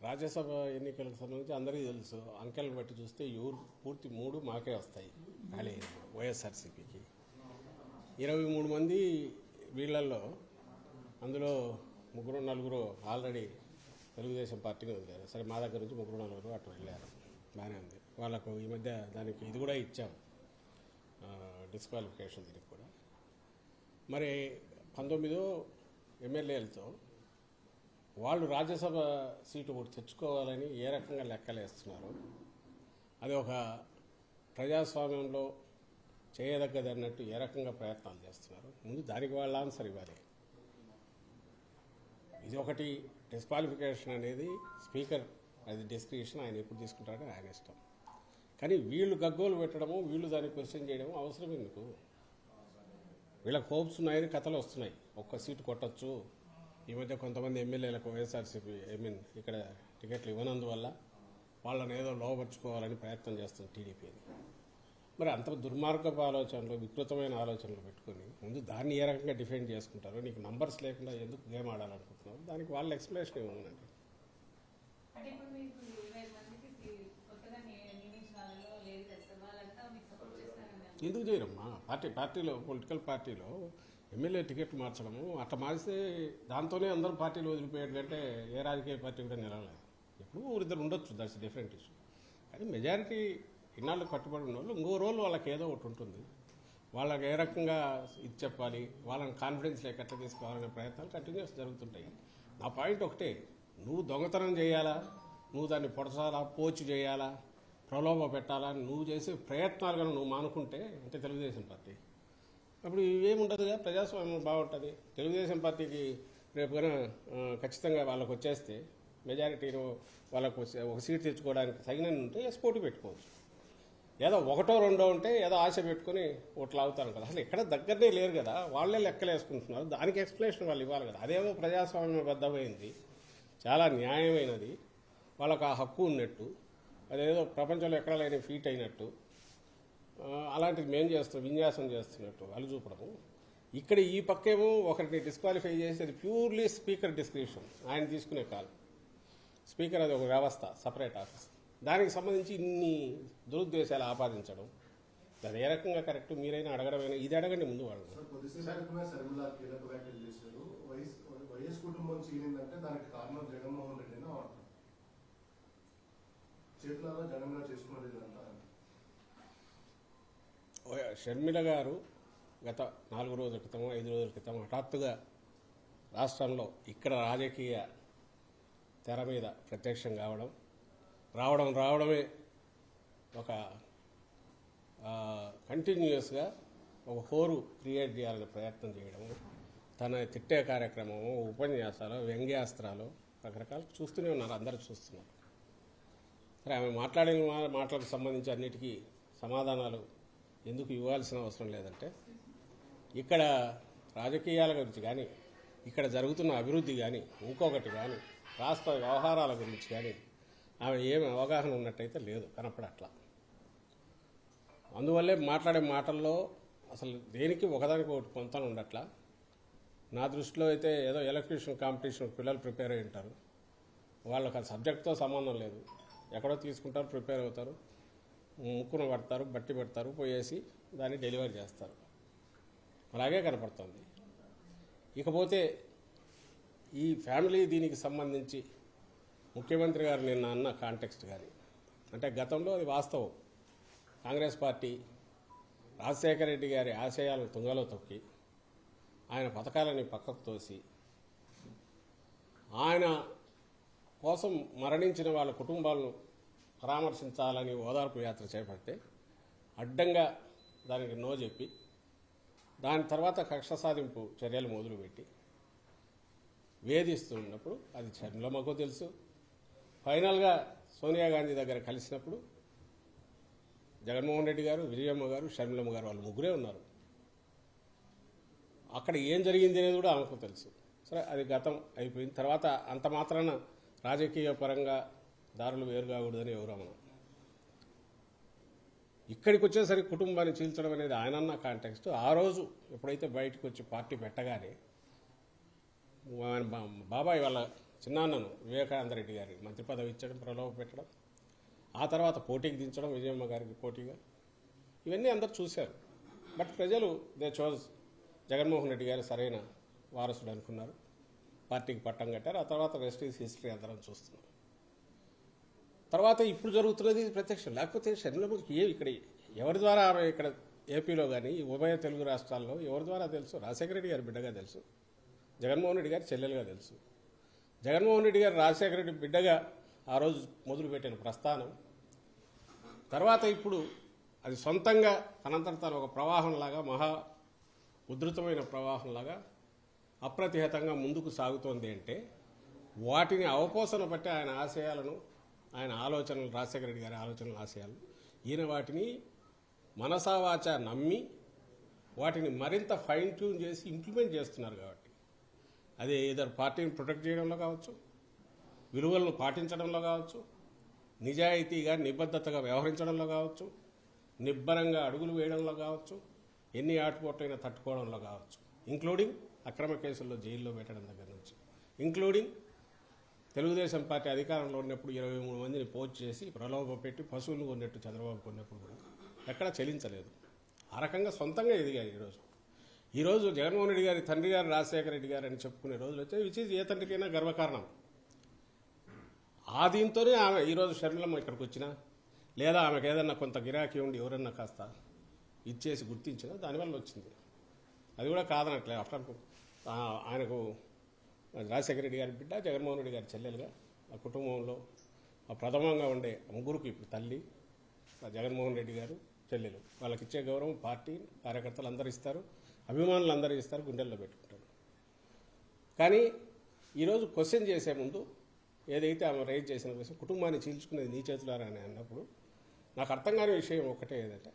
రాజ్యసభ ఎన్నికలకు సంబంధించి అందరికీ తెలుసు. అంకెలను బట్టి చూస్తే పూర్తి 3 మాకే వస్తాయి ఖాళీ వైఎస్ఆర్సీపీకి. 23 మంది వీళ్ళల్లో అందులో 3-4 ఆల్రెడీ తెలుగుదేశం పార్టీని వదిలేరు. సరే, మా దగ్గర నుంచి 3-4 అటు వెళ్ళారు, బాగానే ఉంది. వాళ్ళకు ఈ మధ్య దానికి ఇది కూడా ఇచ్చాం, డిస్క్వాలిఫికేషన్ దీనికి కూడా. మరి 19 ఎమ్మెల్యేలతో వాళ్ళు రాజ్యసభ సీటు ఒకటి తెచ్చుకోవాలని ఏ రకంగా లెక్కలేస్తున్నారు, అది ఒక ప్రజాస్వామ్యంలో చేయదగ్గది అన్నట్టు ఏ రకంగా ప్రయత్నాలు చేస్తున్నారు, ముందు దానికి వాళ్ళ ఆన్సర్ ఇవ్వాలి. ఇది ఒకటి. డిస్క్వాలిఫికేషన్ అనేది స్పీకర్, అది డిస్క్రిప్షన్, ఆయన ఎప్పుడు తీసుకుంటారని ఆయన ఇష్టం. కానీ వీళ్ళు గగ్గోలు పెట్టడము, వీళ్ళు దాన్ని క్వశ్చన్ చేయడము అవసరం ఎందుకు? వీళ్ళకి హోప్స్ ఉన్నాయని కథలు వస్తున్నాయి, ఒక్క సీటు కొట్టచ్చు. ఈ మధ్య కొంతమంది ఎమ్మెల్యేలకు వైఎస్ఆర్సీపీ ఇక్కడ టికెట్లు ఇవ్వనందువల్ల వాళ్ళని ఏదో లోపరుచుకోవాలని ప్రయత్నం చేస్తుంది టీడీపీని. మరి అంత దుర్మార్గపు ఆలోచనలు, వికృతమైన ఆలోచనలు పెట్టుకుని ముందు దాన్ని ఏ రకంగా డిఫెండ్ చేసుకుంటారు? నీకు నంబర్స్ లేకుండా ఎందుకు గేమ్ ఆడాలనుకుంటున్నారు? దానికి వాళ్ళ ఎక్స్ప్లెనేషన్ ఏముందండి? ఎందుకు చేయరమ్మా? పార్టీలో పొలిటికల్ పార్టీలో ఎమ్మెల్యే టికెట్ మార్చడము, అట్లా మారిస్తే దాంతోనే అందరూ పార్టీలు వదిలిపోయాడు కంటే ఏ రాజకీయ పార్టీ కూడా నిలవలేదు. ఎప్పుడు ఊరిద్దరు ఉండొచ్చు, దట్స్ డిఫరెంట్ ఇష్యూ. కానీ మెజారిటీ ఇన్నాళ్ళు కట్టుబడి ఉన్న వాళ్ళు ఇంకో రోజు వాళ్ళకి ఏదో ఒకటి ఉంటుంది. వాళ్ళకి ఏ రకంగా ఇది చెప్పాలి, వాళ్ళని కాన్ఫిడెన్స్ లేక ఎట్లా తీసుకోవాలనే ప్రయత్నాలు కంటిన్యూస్ జరుగుతుంటాయి. నా పాయింట్ ఒకటే, నువ్వు దొంగతనం చేయాలా, నువ్వు దాన్ని పొడచాలా, పోచి చేయాలా, ప్రలోభ పెట్టాలా, నువ్వు చేసే ప్రయత్నాలు కానీ నువ్వు మానుకుంటే అంటే తెలుగుదేశం పార్టీ అప్పుడు ఇవేముండదుగా, ప్రజాస్వామ్యం బాగుంటుంది. తెలుగుదేశం పార్టీకి రేపు కన్నా ఖచ్చితంగా వాళ్ళకు వచ్చేస్తే మెజారిటీలో వాళ్ళకు ఒక సీట్ తెచ్చుకోవడానికి తగిన ఉంటే పోటీ పెట్టుకోవచ్చు. ఏదో 1-2 ఉంటే ఏదో ఆశ పెట్టుకుని ఓట్లు అవుతారు కదా. అసలు ఎక్కడ దగ్గరనే లేరు కదా, వాళ్ళే లెక్కలేసుకుంటున్నారు. దానికి ఎక్స్ప్లెనేషన్ వాళ్ళు ఇవ్వాలి కదా. అదేమో ప్రజాస్వామ్యబద్ధమైంది, చాలా న్యాయమైనది, వాళ్ళకు ఆ హక్కు ఉన్నట్టు, అదేదో ప్రపంచంలో ఎక్కడ లేని ఫీట్ అయినట్టు, అలాంటిది మేము చేస్తున్నాం, విన్యాసం చేస్తున్నట్టు వాళ్ళు చూపడము. ఇక్కడ ఈ పక్కేమో ఒకరిని డిస్క్వాలిఫై చేసి అది ప్యూర్లీ స్పీకర్ డిస్క్రిప్షన్, ఆయన తీసుకునే కాల్. స్పీకర్ అది ఒక వ్యవస్థ, సపరేట్ ఆఫీస్. దానికి సంబంధించి ఇన్ని దురుద్దేశాలు ఆపాదించడం, అది ఏ రకంగా కరెక్ట్? మీరైనా అడగడమైనా ఇది అడగండి ముందు వాళ్ళు. షర్మిల గారు గత 4 రోజుల క్రితం, 5 రోజుల క్రితం హఠాత్తుగా రాష్ట్రంలో ఇక్కడ రాజకీయ తెర మీద ప్రత్యక్షం రావడమే ఒక కంటిన్యూస్గా ఒక హోరు క్రియేట్ చేయాలని ప్రయత్నం చేయడము, తన తిట్టే కార్యక్రమము, ఉపన్యాసాలు, వ్యంగ్యాస్త్రాలు రకరకాలు చూస్తూనే ఉన్నారు, అందరూ చూస్తున్నారు. సరే, ఆమె మాట్లాడిన మాటలకు సంబంధించి అన్నిటికీ సమాధానాలు ఎందుకు ఇవ్వాల్సిన అవసరం లేదంటే, ఇక్కడ రాజకీయాల గురించి కానీ, ఇక్కడ జరుగుతున్న అభివృద్ధి కానీ, ఇంకొకటి కానీ, రాష్ట్ర వ్యవహారాల గురించి కానీ ఆమె ఏమి అవగాహన ఉన్నట్టయితే లేదు, కనపడట్లా. అందువల్లే మాట్లాడే మాటల్లో అసలు దేనికి ఒకదానికి ఒకటి పొంతన ఉండట్లా. నా దృష్టిలో అయితే ఏదో ఎలక్ట్రీషియన్ కాంపిటీషన్ పిల్లలు ప్రిపేర్ అయి ఉంటారు, వాళ్ళకి ఆ సబ్జెక్ట్తో సంబంధం లేదు, ఎక్కడో తీసుకుంటారు, ప్రిపేర్ అవుతారు, ముక్కున పడతారు, బట్టి పెడతారు, పోయేసి దాన్ని డెలివరీ చేస్తారు. అలాగే కనపడుతుంది. ఇకపోతే ఈ ఫ్యామిలీ దీనికి సంబంధించి ముఖ్యమంత్రి గారు నిన్న అన్న కాంటెక్స్ట్ కానీ, అంటే గతంలో అది వాస్తవం, కాంగ్రెస్ పార్టీ రాజశేఖర రెడ్డి గారి ఆశయాలను తుంగలో తొక్కి ఆయన పథకాలని పక్కకు తోసి ఆయన కోసం మరణించిన వాళ్ళ కుటుంబాలను పరామర్శించాలని ఓదార్పు యాత్ర చేపడితే అడ్డంగా దానికి నో చెప్పి, దాని తర్వాత కక్ష సాధింపు చర్యలు మొదలుపెట్టి వేధిస్తున్నప్పుడు అది షర్మిలమ్మకు తెలుసు. ఫైనల్గా సోనియా గాంధీ దగ్గర కలిసినప్పుడు జగన్మోహన్ రెడ్డి గారు, విజయమ్మ గారు, షర్మిలమ్మ గారు వాళ్ళు ముగ్గురే ఉన్నారు. అక్కడ ఏం జరిగింది అనేది కూడా ఆమెకు తెలుసు. సరే, అది గతం అయిపోయిన తర్వాత అంత మాత్రాన రాజకీయ పరంగా దారులు వేరు కాకూడదని ఎవరమ్మా. ఇక్కడికి వచ్చేసరికి కుటుంబాన్ని చీల్చడం అనేది ఆయనన్న కాంటెక్స్ట్. ఆ రోజు ఎప్పుడైతే బయటకు వచ్చి పార్టీ పెట్టగానే బాబాయ్ వాళ్ళ చిన్నాన్నను వివేకానంద రెడ్డి గారికి మంత్రి పదవి ఇచ్చడం, ప్రలోభ పెట్టడం, ఆ తర్వాత పోటీకి దించడం విజయమ్మ గారికి పోటీగా, ఇవన్నీ అందరు చూశారు. బట్ ప్రజలు దే చోజ్ జగన్మోహన్ రెడ్డి గారు సరైన వారసుడు అనుకున్నారు, పార్టీకి పట్టం కట్టారు. ఆ తర్వాత రెస్ట్ ఈజ్ హిస్టరీ అందరం చూస్తున్నాం. తర్వాత ఇప్పుడు జరుగుతున్నది ప్రత్యక్షం. లేకపోతే షర్మిలమ్మకి ఇక్కడ ఎవరి ద్వారా ఇక్కడ ఏపీలో కానీ ఉభయ తెలుగు రాష్ట్రాల్లో ఎవరి ద్వారా తెలుసు? రాజశేఖర రెడ్డి గారి బిడ్డగా తెలుసు, జగన్మోహన్ రెడ్డి గారి చెల్లెలుగా తెలుసు. జగన్మోహన్ రెడ్డి గారు రాజశేఖర రెడ్డి బిడ్డగా ఆ రోజు మొదలుపెట్టిన ప్రస్థానం తర్వాత ఇప్పుడు అది సొంతంగా తనంతట తాను ఒక ప్రవాహంలాగా, మహా ఉధృతమైన ప్రవాహంలాగా అప్రతిహతంగా ముందుకు సాగుతోంది అంటే వాటిని అవపోసన బట్టి ఆయన ఆశయాలను, ఆయన ఆలోచనలు, రాజశేఖర రెడ్డి గారి ఆలోచనలు, ఆశయాలు, ఈయన వాటిని మనసావాచ నమ్మి వాటిని మరింత ఫైన్ ట్యూన్ చేసి ఇంప్లిమెంట్ చేస్తున్నారు. కాబట్టి అది ఏదర్ పార్టీని ప్రొటెక్ట్ చేయడంలో కావచ్చు, విలువలను పాటించడంలో కావచ్చు, నిజాయితీగా నిబద్ధతగా వ్యవహరించడంలో కావచ్చు, నిబ్బరంగా అడుగులు వేయడంలో కావచ్చు, ఎన్ని ఆటుపోట్లైనా తట్టుకోవడంలో కావచ్చు, ఇంక్లూడింగ్ అక్రమ కేసుల్లో జైల్లో పెట్టడం దగ్గర నుంచి, ఇంక్లూడింగ్ తెలుగుదేశం పార్టీ అధికారంలో ఉన్నప్పుడు 23 మందిని పోస్ట్ చేసి ప్రలోభ పెట్టి పశువులు కొన్నట్టు చంద్రబాబు కొన్నప్పుడు కూడా ఎక్కడా చెల్లించలేదు. ఆ రకంగా సొంతంగా ఎదిగాయి. ఈరోజు జగన్మోహన్ రెడ్డి గారి తండ్రి గారు రాజశేఖర రెడ్డి గారు అని చెప్పుకునే రోజులు వచ్చాయి, విచ్ ఈజ్ ఏ తండ్రికైనా గర్వకారణం. ఆ దీంతోనే ఆమె ఈరోజు షర్మిలమ్మ ఇక్కడికి వచ్చినా, లేదా ఆమెకు ఏదన్నా కొంత గిరాకీ ఉండి ఎవరన్నా కాస్త ఇచ్చేసి గుర్తించినా దానివల్ల వచ్చింది. అది కూడా కాదనట్లే. ఆఫ్టర్ ఆయనకు రాజశేఖర రెడ్డి గారి బిడ్డ, జగన్మోహన్ రెడ్డి గారి చెల్లెలుగా ఆ కుటుంబంలో ఆ ప్రథమంగా ఉండే ముగ్గురికి ఇప్పుడు తల్లి జగన్మోహన్ రెడ్డి గారు, చెల్లెలు, వాళ్ళకి ఇచ్చే గౌరవం పార్టీ కార్యకర్తలు అందరూ ఇస్తారు, అభిమానులు అందరూ ఇస్తారు, గుండెల్లో పెట్టుకుంటారు. కానీ ఈరోజు క్వశ్చన్ చేసే ముందు ఏదైతే ఆమె రైజ్ చేసిన క్వశ్చన్, కుటుంబాన్ని చీల్చుకునేది నీ చేతులారా అని అన్నప్పుడు నాకు అర్థం కాని విషయం ఒకటే ఏదంటే,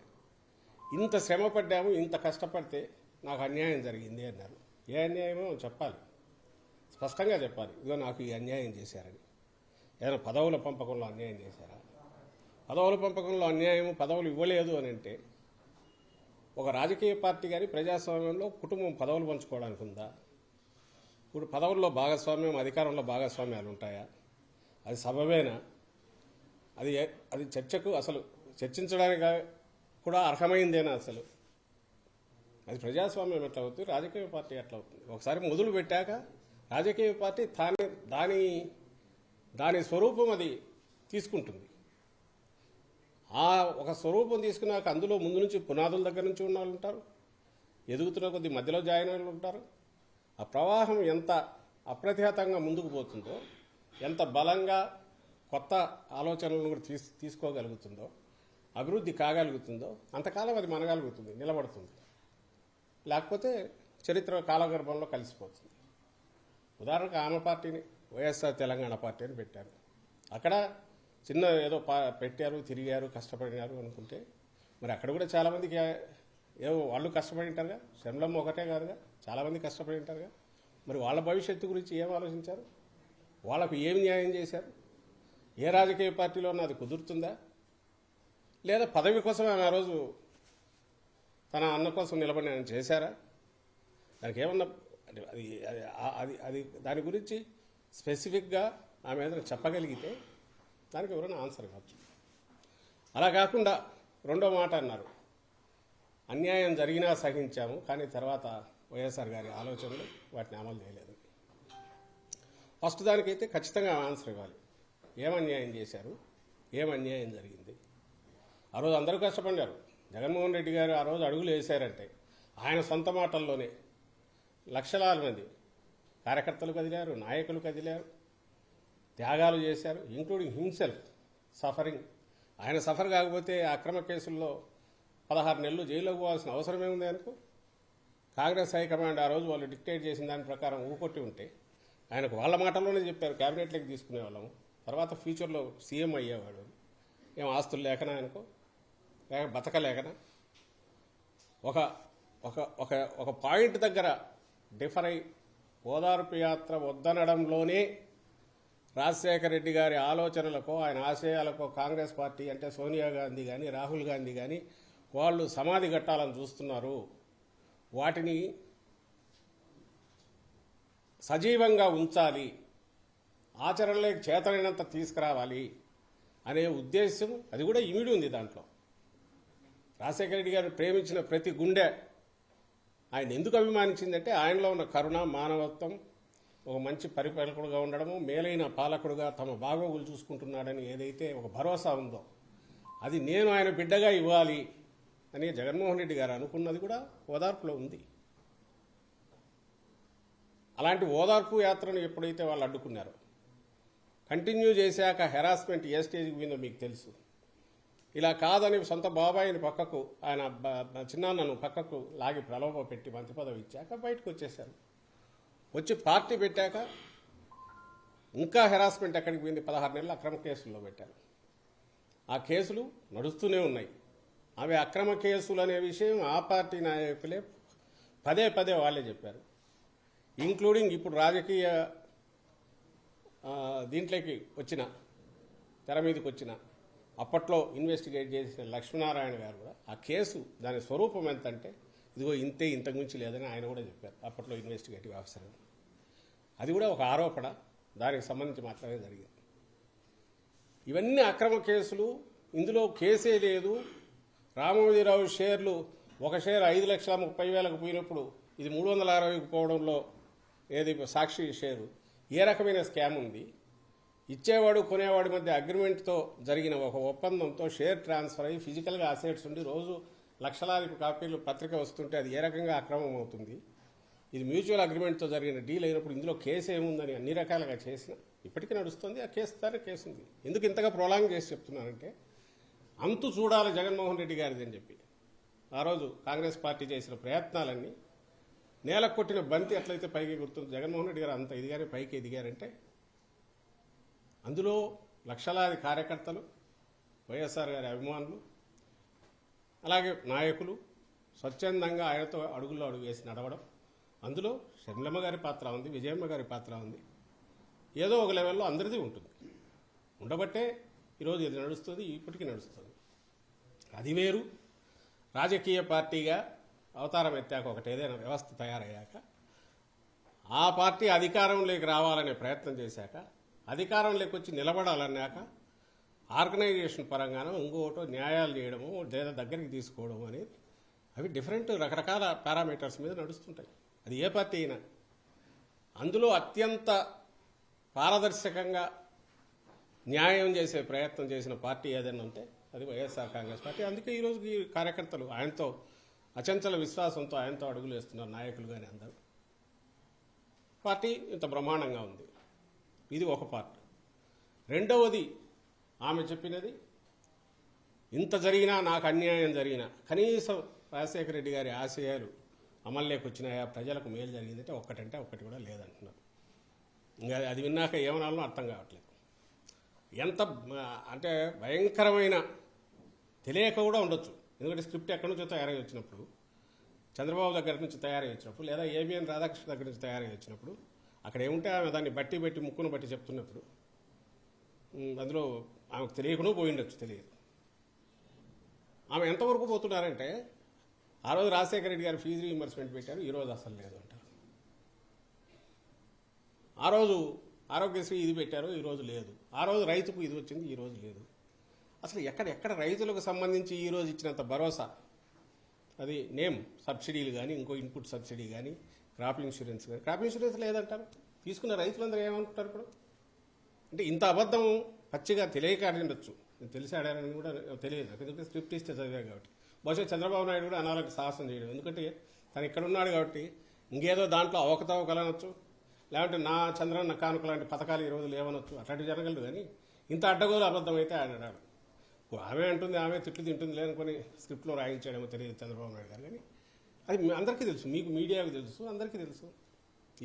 ఇంత శ్రమ పడ్డాము, ఇంత కష్టపడితే నాకు అన్యాయం జరిగింది అన్నారు. ఏ అన్యాయమో చెప్పాలి, స్పష్టంగా చెప్పాలి. ఇదిగో నాకు ఈ అన్యాయం చేశారని. ఏదైనా పదవుల పంపకంలో అన్యాయం చేశారా? పదవుల పంపకంలో అన్యాయం, పదవులు ఇవ్వలేదు అని అంటే ఒక రాజకీయ పార్టీ కానీ ప్రజాస్వామ్యంలో కుటుంబం పదవులు పంచుకోవడానికి ఉందా? ఇప్పుడు పదవుల్లో భాగస్వామ్యం, అధికారంలో భాగస్వామ్యాలు ఉంటాయా? అది సబబేనా? అది చర్చకు అసలు చర్చించడానికి కూడా అర్హమైందేనా? అసలు అది ప్రజాస్వామ్యం ఎట్లా అవుతుంది, రాజకీయ పార్టీ ఎట్లా అవుతుంది? ఒకసారి మొదలు పెట్టాక రాజకీయ పార్టీ దాని స్వరూపం అది తీసుకుంటుంది. ఆ ఒక స్వరూపం తీసుకున్నాక అందులో ముందు నుంచి పునాదుల దగ్గర నుంచి ఉన్న వాళ్ళు ఉంటారు, ఎదుగుతున్న కొద్ది మధ్యలో జాయిన్ అయిన వాళ్ళు ఉంటారు. ఆ ప్రవాహం ఎంత అప్రతిహతంగా ముందుకు పోతుందో, ఎంత బలంగా కొత్త ఆలోచనలను కూడా తీసుకోగలుగుతుందో, అభివృద్ధి కాగలుగుతుందో అంతకాలం అది మనగలుగుతుంది, నిలబడుతుంది. లేకపోతే చరిత్ర కాలగర్భంలో కలిసిపోతుంది. ఉదాహరణకు ఆమె పార్టీని వైఎస్ఆర్ తెలంగాణ పార్టీ అని పెట్టారు. అక్కడ చిన్న ఏదో పెట్టారు, తిరిగారు, కష్టపడినారు అనుకుంటే మరి అక్కడ కూడా చాలామందికి ఏవో వాళ్ళు కష్టపడి ఉంటారుగా. షర్మిలమ్మ ఒకటే కాదుగా, చాలామంది కష్టపడి ఉంటారుగా. మరి వాళ్ళ భవిష్యత్తు గురించి ఏం ఆలోచించారు? వాళ్ళకు ఏం న్యాయం చేశారు? ఏ రాజకీయ పార్టీలో అది కుదురుతుందా? లేదా పదవి కోసం ఆమె ఆ రోజు తన అన్న కోసం నిలబడి ఆయన చేశారా? దానికి ఏమన్నా అది దాని గురించి స్పెసిఫిక్గా ఆమె ఏదైనా చెప్పగలిగితే దానికి ఎవరైనా ఆన్సర్ కావచ్చు. అలా కాకుండా రెండో మాట అన్నారు, అన్యాయం జరిగినా సహించాము, కానీ తర్వాత వైఎస్ఆర్ గారి ఆలోచనలు వాటిని అమలు చేయలేదు. ఫస్ట్ దానికైతే ఖచ్చితంగా ఆన్సర్ ఇవ్వాలి. ఏం అన్యాయం చేశారు, ఏం అన్యాయం జరిగింది? ఆ రోజు అందరూ కష్టపడ్డారు. జగన్మోహన్ రెడ్డి గారు ఆ రోజు అడుగులు వేశారంటే ఆయన సొంత మాటల్లోనే లక్షలాది మంది కార్యకర్తలు కదిలారు, నాయకులు కదిలారు, త్యాగాలు చేశారు, ఇంక్లూడింగ్ హిమ్సెల్ఫ్ సఫరింగ్. ఆయన సఫర్ కాకపోతే అక్రమ కేసుల్లో 16 నెలలు జైల్లో పోవాల్సిన అవసరమే ఉంది అనుకో. కాంగ్రెస్ హైకమాండ్ ఆ రోజు వాళ్ళు డిక్టేట్ చేసిన దాని ప్రకారం ఊకొట్టి ఉంటే ఆయనకు వాళ్ళ మాటల్లోనే చెప్పారు, క్యాబినెట్లోకి తీసుకునే వాళ్ళము, తర్వాత ఫ్యూచర్లో సీఎం అయ్యేవాడు. ఏం ఆస్తులు లేకనా అనుకో, లేక బతకలేకనా? ఒక ఒక ఒక ఒక పాయింట్ దగ్గర డిఫర్ అయి ఓదార్పు యాత్ర వద్దనడంలోనే రాజశేఖర రెడ్డి గారి ఆలోచనలకో ఆయన ఆశయాలకో కాంగ్రెస్ పార్టీ అంటే సోనియా గాంధీ కానీ రాహుల్ గాంధీ కానీ వాళ్ళు సమాధి కట్టాలని చూస్తున్నారు. వాటిని సజీవంగా ఉంచాలి, ఆచరణలోకి చేతనైనంత తీసుకురావాలి అనే ఉద్దేశం అది కూడా ఇమిడి ఉంది దాంట్లో. రాజశేఖర రెడ్డి గారు ప్రేమించిన ప్రతి గుండె ఆయన ఎందుకు అభిమానించిందంటే ఆయనలో ఉన్న కరుణ, మానవత్వం, ఒక మంచి పరిపాలకుడుగా ఉండడము, మేలైన పాలకుడుగా తమ బాగోగులు చూసుకుంటున్నాడని ఏదైతే ఒక భరోసా ఉందో అది నేను ఆయన బిడ్డగా ఇవ్వాలి అని జగన్మోహన్ రెడ్డి గారు అనుకున్నది కూడా ఓదార్పులో ఉంది. అలాంటి ఓదార్పు యాత్రను ఎప్పుడైతే వాళ్ళు అడ్డుకున్నారో, కంటిన్యూ చేశాక హెరాస్మెంట్ ఏ స్టేజ్కి పోయిందో మీకు తెలుసు. ఇలా కాదని సొంత బాబాయిని పక్కకు, ఆయన చిన్నాన్నను పక్కకు లాగి ప్రలోభ పెట్టి మంత్రి పదవి ఇచ్చాక బయటకు వచ్చేశారు. వచ్చి పార్టీ పెట్టాక ఇంకా హెరాస్మెంట్ ఎక్కడికి పోయింది? 16 నెలలు అక్రమ కేసుల్లో పెట్టారు. ఆ కేసులు నడుస్తూనే ఉన్నాయి. అవి అక్రమ కేసులు అనే విషయం ఆ పార్టీ నాయకులే పదే పదే వాళ్ళే చెప్పారు. ఇంక్లూడింగ్ ఇప్పుడు రాజకీయ దీంట్లోకి వచ్చిన, తెర మీదకి వచ్చిన, అప్పట్లో ఇన్వెస్టిగేట్ చేసిన లక్ష్మీనారాయణ గారు కూడా ఆ కేసు దాని స్వరూపం ఎంతంటే ఇదిగో ఇంతే, ఇంతకు మించి లేదని ఆయన కూడా చెప్పారు అప్పట్లో ఇన్వెస్టిగేటివ్ ఆఫీసర్. అది కూడా ఒక ఆరోపణ, దానికి సంబంధించి మాత్రమే జరిగింది. ఇవన్నీ అక్రమ కేసులు. ఇందులో కేసే లేదు. రామోజీరావు షేర్లు, ఒక షేర్ 5,30,000కు పోయినప్పుడు ఇది 360కు పోవడంలో ఏది సాక్షి షేరు, ఏ రకమైన స్కామ్ ఉంది? ఇచ్చేవాడు కొనేవాడి మధ్య అగ్రిమెంట్తో జరిగిన ఒక ఒప్పందంతో షేర్ ట్రాన్స్ఫర్ అయ్యి ఫిజికల్గా అసెట్స్ ఉండి రోజు లక్షలాది కాపీలు పత్రిక వస్తుంటే అది ఏ రకంగా అక్రమం అవుతుంది? ఇది మ్యూచువల్ అగ్రిమెంట్తో జరిగిన డీల్ అయినప్పుడు ఇందులో కేసు ఏముందని అన్ని రకాలుగా చేసిన ఇప్పటికీ నడుస్తుంది. ఆ కేసు ద్వారా కేసు ఉంది. ఎందుకు ఇంతగా ప్రొలాంగ్ చేసి చెప్తున్నానంటే అంతు చూడాలి జగన్మోహన్ రెడ్డి గారిది అని చెప్పి ఆ రోజు కాంగ్రెస్ పార్టీ చేసిన ప్రయత్నాలన్నీ నేల కొట్టిన బంతి ఎట్లయితే పైకి గుర్తుంది. జగన్మోహన్ రెడ్డి గారు అంత ఎదిగారే, పైకి ఎదిగారంటే అందులో లక్షలాది కార్యకర్తలు, వైఎస్ఆర్ గారి అభిమానులు, అలాగే నాయకులు స్వచ్ఛందంగా ఆయనతో అడుగుల్లో అడుగు వేసి నడవడం, అందులో షర్మిలమ్మ గారి పాత్ర ఉంది, విజయమ్మ గారి పాత్ర ఉంది. ఏదో ఒక లెవెల్లో అందరిది ఉంటుంది. ఉండబట్టే ఈరోజు ఇది నడుస్తుంది, ఇప్పటికీ నడుస్తుంది. అది వేరు. రాజకీయ పార్టీగా అవతారం ఎత్తాక ఒకటి ఏదైనా వ్యవస్థ తయారయ్యాక ఆ పార్టీ అధికారంలోకి రావాలనే ప్రయత్నం చేశాక, అధికారంలోకి వచ్చి నిలబడాలన్నాక ఆర్గనైజేషన్ పరంగానో ఇంకోటో న్యాయాలు చేయడము లేదా దగ్గరికి తీసుకోవడం అనేది అవి డిఫరెంట్ రకరకాల పారామీటర్స్ మీద నడుస్తుంటాయి. అది ఏ పార్టీ అయినా. అందులో అత్యంత పారదర్శకంగా న్యాయం చేసే ప్రయత్నం చేసిన పార్టీ ఏదైనా ఉంటే అది వైఎస్ఆర్ కాంగ్రెస్ పార్టీ. అందుకే ఈరోజు ఈ కార్యకర్తలు ఆయనతో అచంచల విశ్వాసంతో ఆయనతో అడుగులు వేస్తున్నారు, నాయకులు కానీ అందరూ. పార్టీ ఇంత బ్రహ్మాండంగా ఉంది. ఇది ఒక పార్ట్. రెండవది ఆమె చెప్పినది, ఇంత జరిగినా నాకు అన్యాయం జరిగినా కనీసం రాజశేఖర రెడ్డి గారి ఆశయాలు అమల్లోకి వచ్చినాయా, ప్రజలకు మేలు జరిగిందంటే ఒక్కటంటే ఒక్కటి కూడా లేదంటున్నారు. ఇంకా అది విన్నాక ఏమనాలో అర్థం కావట్లేదు. ఎంత అంటే భయంకరమైన తెలియక కూడా ఉండొచ్చు. ఎందుకంటే స్క్రిప్ట్ ఎక్కడి నుంచో తయారై వచ్చినప్పుడు, చంద్రబాబు దగ్గర నుంచి తయారై వచ్చినప్పుడు, లేదా ఏబిఎన్ రాధాకృష్ణ దగ్గర నుంచి తయారై వచ్చినప్పుడు, అక్కడ ఏముంటే ఆమె దాన్ని బట్టి ముక్కును బట్టి చెప్తున్నప్పుడు అందులో ఆమెకు తెలియకుండా పోయిండొచ్చు, తెలియదు. ఆమె ఎంతవరకు పోతున్నారంటే ఆ రోజు రాజశేఖర రెడ్డి గారు ఫీజు రీయింబర్స్మెంట్ పెట్టారు, ఈరోజు అసలు లేదు అంటారు. ఆ రోజు ఆరోగ్యశ్రీ ఇది పెట్టారు, ఈరోజు లేదు. ఆ రోజు రైతుకు ఇది వచ్చింది, ఈరోజు లేదు. అసలు ఎక్కడ రైతులకు సంబంధించి ఈరోజు ఇచ్చినంత భరోసా, అది నేమ్ సబ్సిడీలు కానీ, ఇంకో ఇన్పుట్ సబ్సిడీ కానీ, క్రాప్ ఇన్సూరెన్స్ కానీ, క్రాప్ ఇన్సూరెన్స్ లేదంటారు. తీసుకున్న రైతులందరూ ఏమనుకుంటారు ఇప్పుడు? అంటే ఇంత అబద్ధం పచ్చిగా తెలియక ఉండొచ్చు, తెలిసాడని కూడా తెలియదు. ఎందుకంటే స్క్రిప్ట్ ఇస్తే చదివా కాబట్టి. బహుశా చంద్రబాబు నాయుడు కూడా అనాలకు సాహసం చేయడం, ఎందుకంటే తను ఇక్కడ ఉన్నాడు కాబట్టి ఇంకేదో దాంట్లో అవకతవకలనొచ్చు, లేదంటే నా చంద్రన్న కానుక లాంటి పథకాలు ఈరోజు లేవనొచ్చు, అట్లాంటివి జరగలదు. కానీ ఇంత అడ్డగోలు అబద్ధం అయితే ఆయన అన్నాడు. ఆమె అంటుంది, ఆమె తిట్లు తింటుంది లేనుకొని స్క్రిప్ట్లో రాయించాడేమో తెలియదు చంద్రబాబు నాయుడు గారు. కానీ అది అందరికీ తెలుసు, మీకు మీడియాకు తెలుసు, అందరికీ తెలుసు.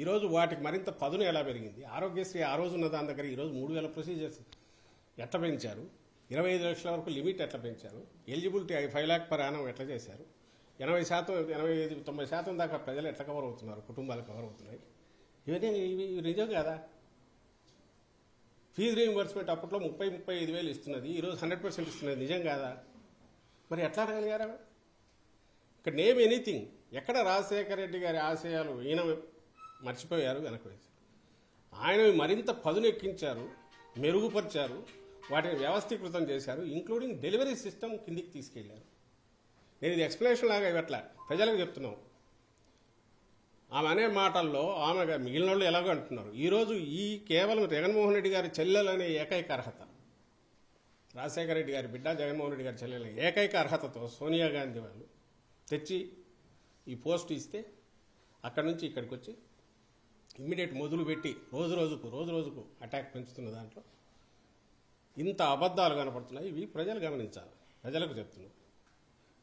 ఈరోజు వాటికి మరింత పదును ఎలా పెరిగింది. ఆరోగ్యశ్రీ ఆ రోజు ఉన్న దాని దగ్గర ఈరోజు 3,000 ప్రొసీజర్స్ ఎట్లా పెంచారు, 25 లక్షల వరకు లిమిట్ ఎట్లా పెంచారు, ఎలిజిబిలిటీ 5 lakh per annum ఎట్లా చేశారు, 80%, 85-90% దాకా ప్రజలు ఎట్లా కవర్ అవుతున్నారు, కుటుంబాలు కవర్ అవుతున్నాయి. ఇవన్నీ ఇవి నిజం కదా. ఫీజు రీయింబర్స్మెంట్ అప్పట్లో 30-35 వేలు ఇస్తున్నది, ఈరోజు 100% ఇస్తున్నది. నిజం కాదా? మరి ఎట్లా అనగలిగారా? ఇక్కడ నేమ్ ఎనీథింగ్. ఎక్కడ రాజశేఖర రెడ్డి గారి ఆశయాలు ఈయన మర్చిపోయారు, వెనక వేశారు. ఆయన మరింత పదునెక్కించారు, మెరుగుపరిచారు, వాటిని వ్యవస్థీకృతం చేశారు, ఇంక్లూడింగ్ డెలివరీ సిస్టమ్ కిందికి తీసుకెళ్లారు. నేను ఇది ఎక్స్ప్లెనేషన్ లాగా ఇవ్వట్లా, ప్రజలకు చెప్తున్నాం. ఆమె అనే మాటల్లో ఆమె మిగిలిన వాళ్ళు ఎలాగో అంటున్నారు. ఈరోజు ఈ కేవలం జగన్మోహన్ రెడ్డి గారి చెల్లెలనే ఏకైక అర్హత, రాజశేఖర రెడ్డి గారి బిడ్డ జగన్మోహన్ రెడ్డి గారి చెల్లెల ఏకైక అర్హతతో సోనియా గాంధీ వాళ్ళు తెచ్చి ఈ పోస్ట్ ఇస్తే అక్కడి నుంచి ఇక్కడికి వచ్చి ఇమ్మీడియట్ మొదలు పెట్టి రోజు రోజుకు అటాక్ పెంచుతున్న దాంట్లో ఇంత అబద్ధాలు కనపడుతున్నాయి. ఇవి ప్రజలు గమనించాలి, ప్రజలకు చెప్తున్నాం.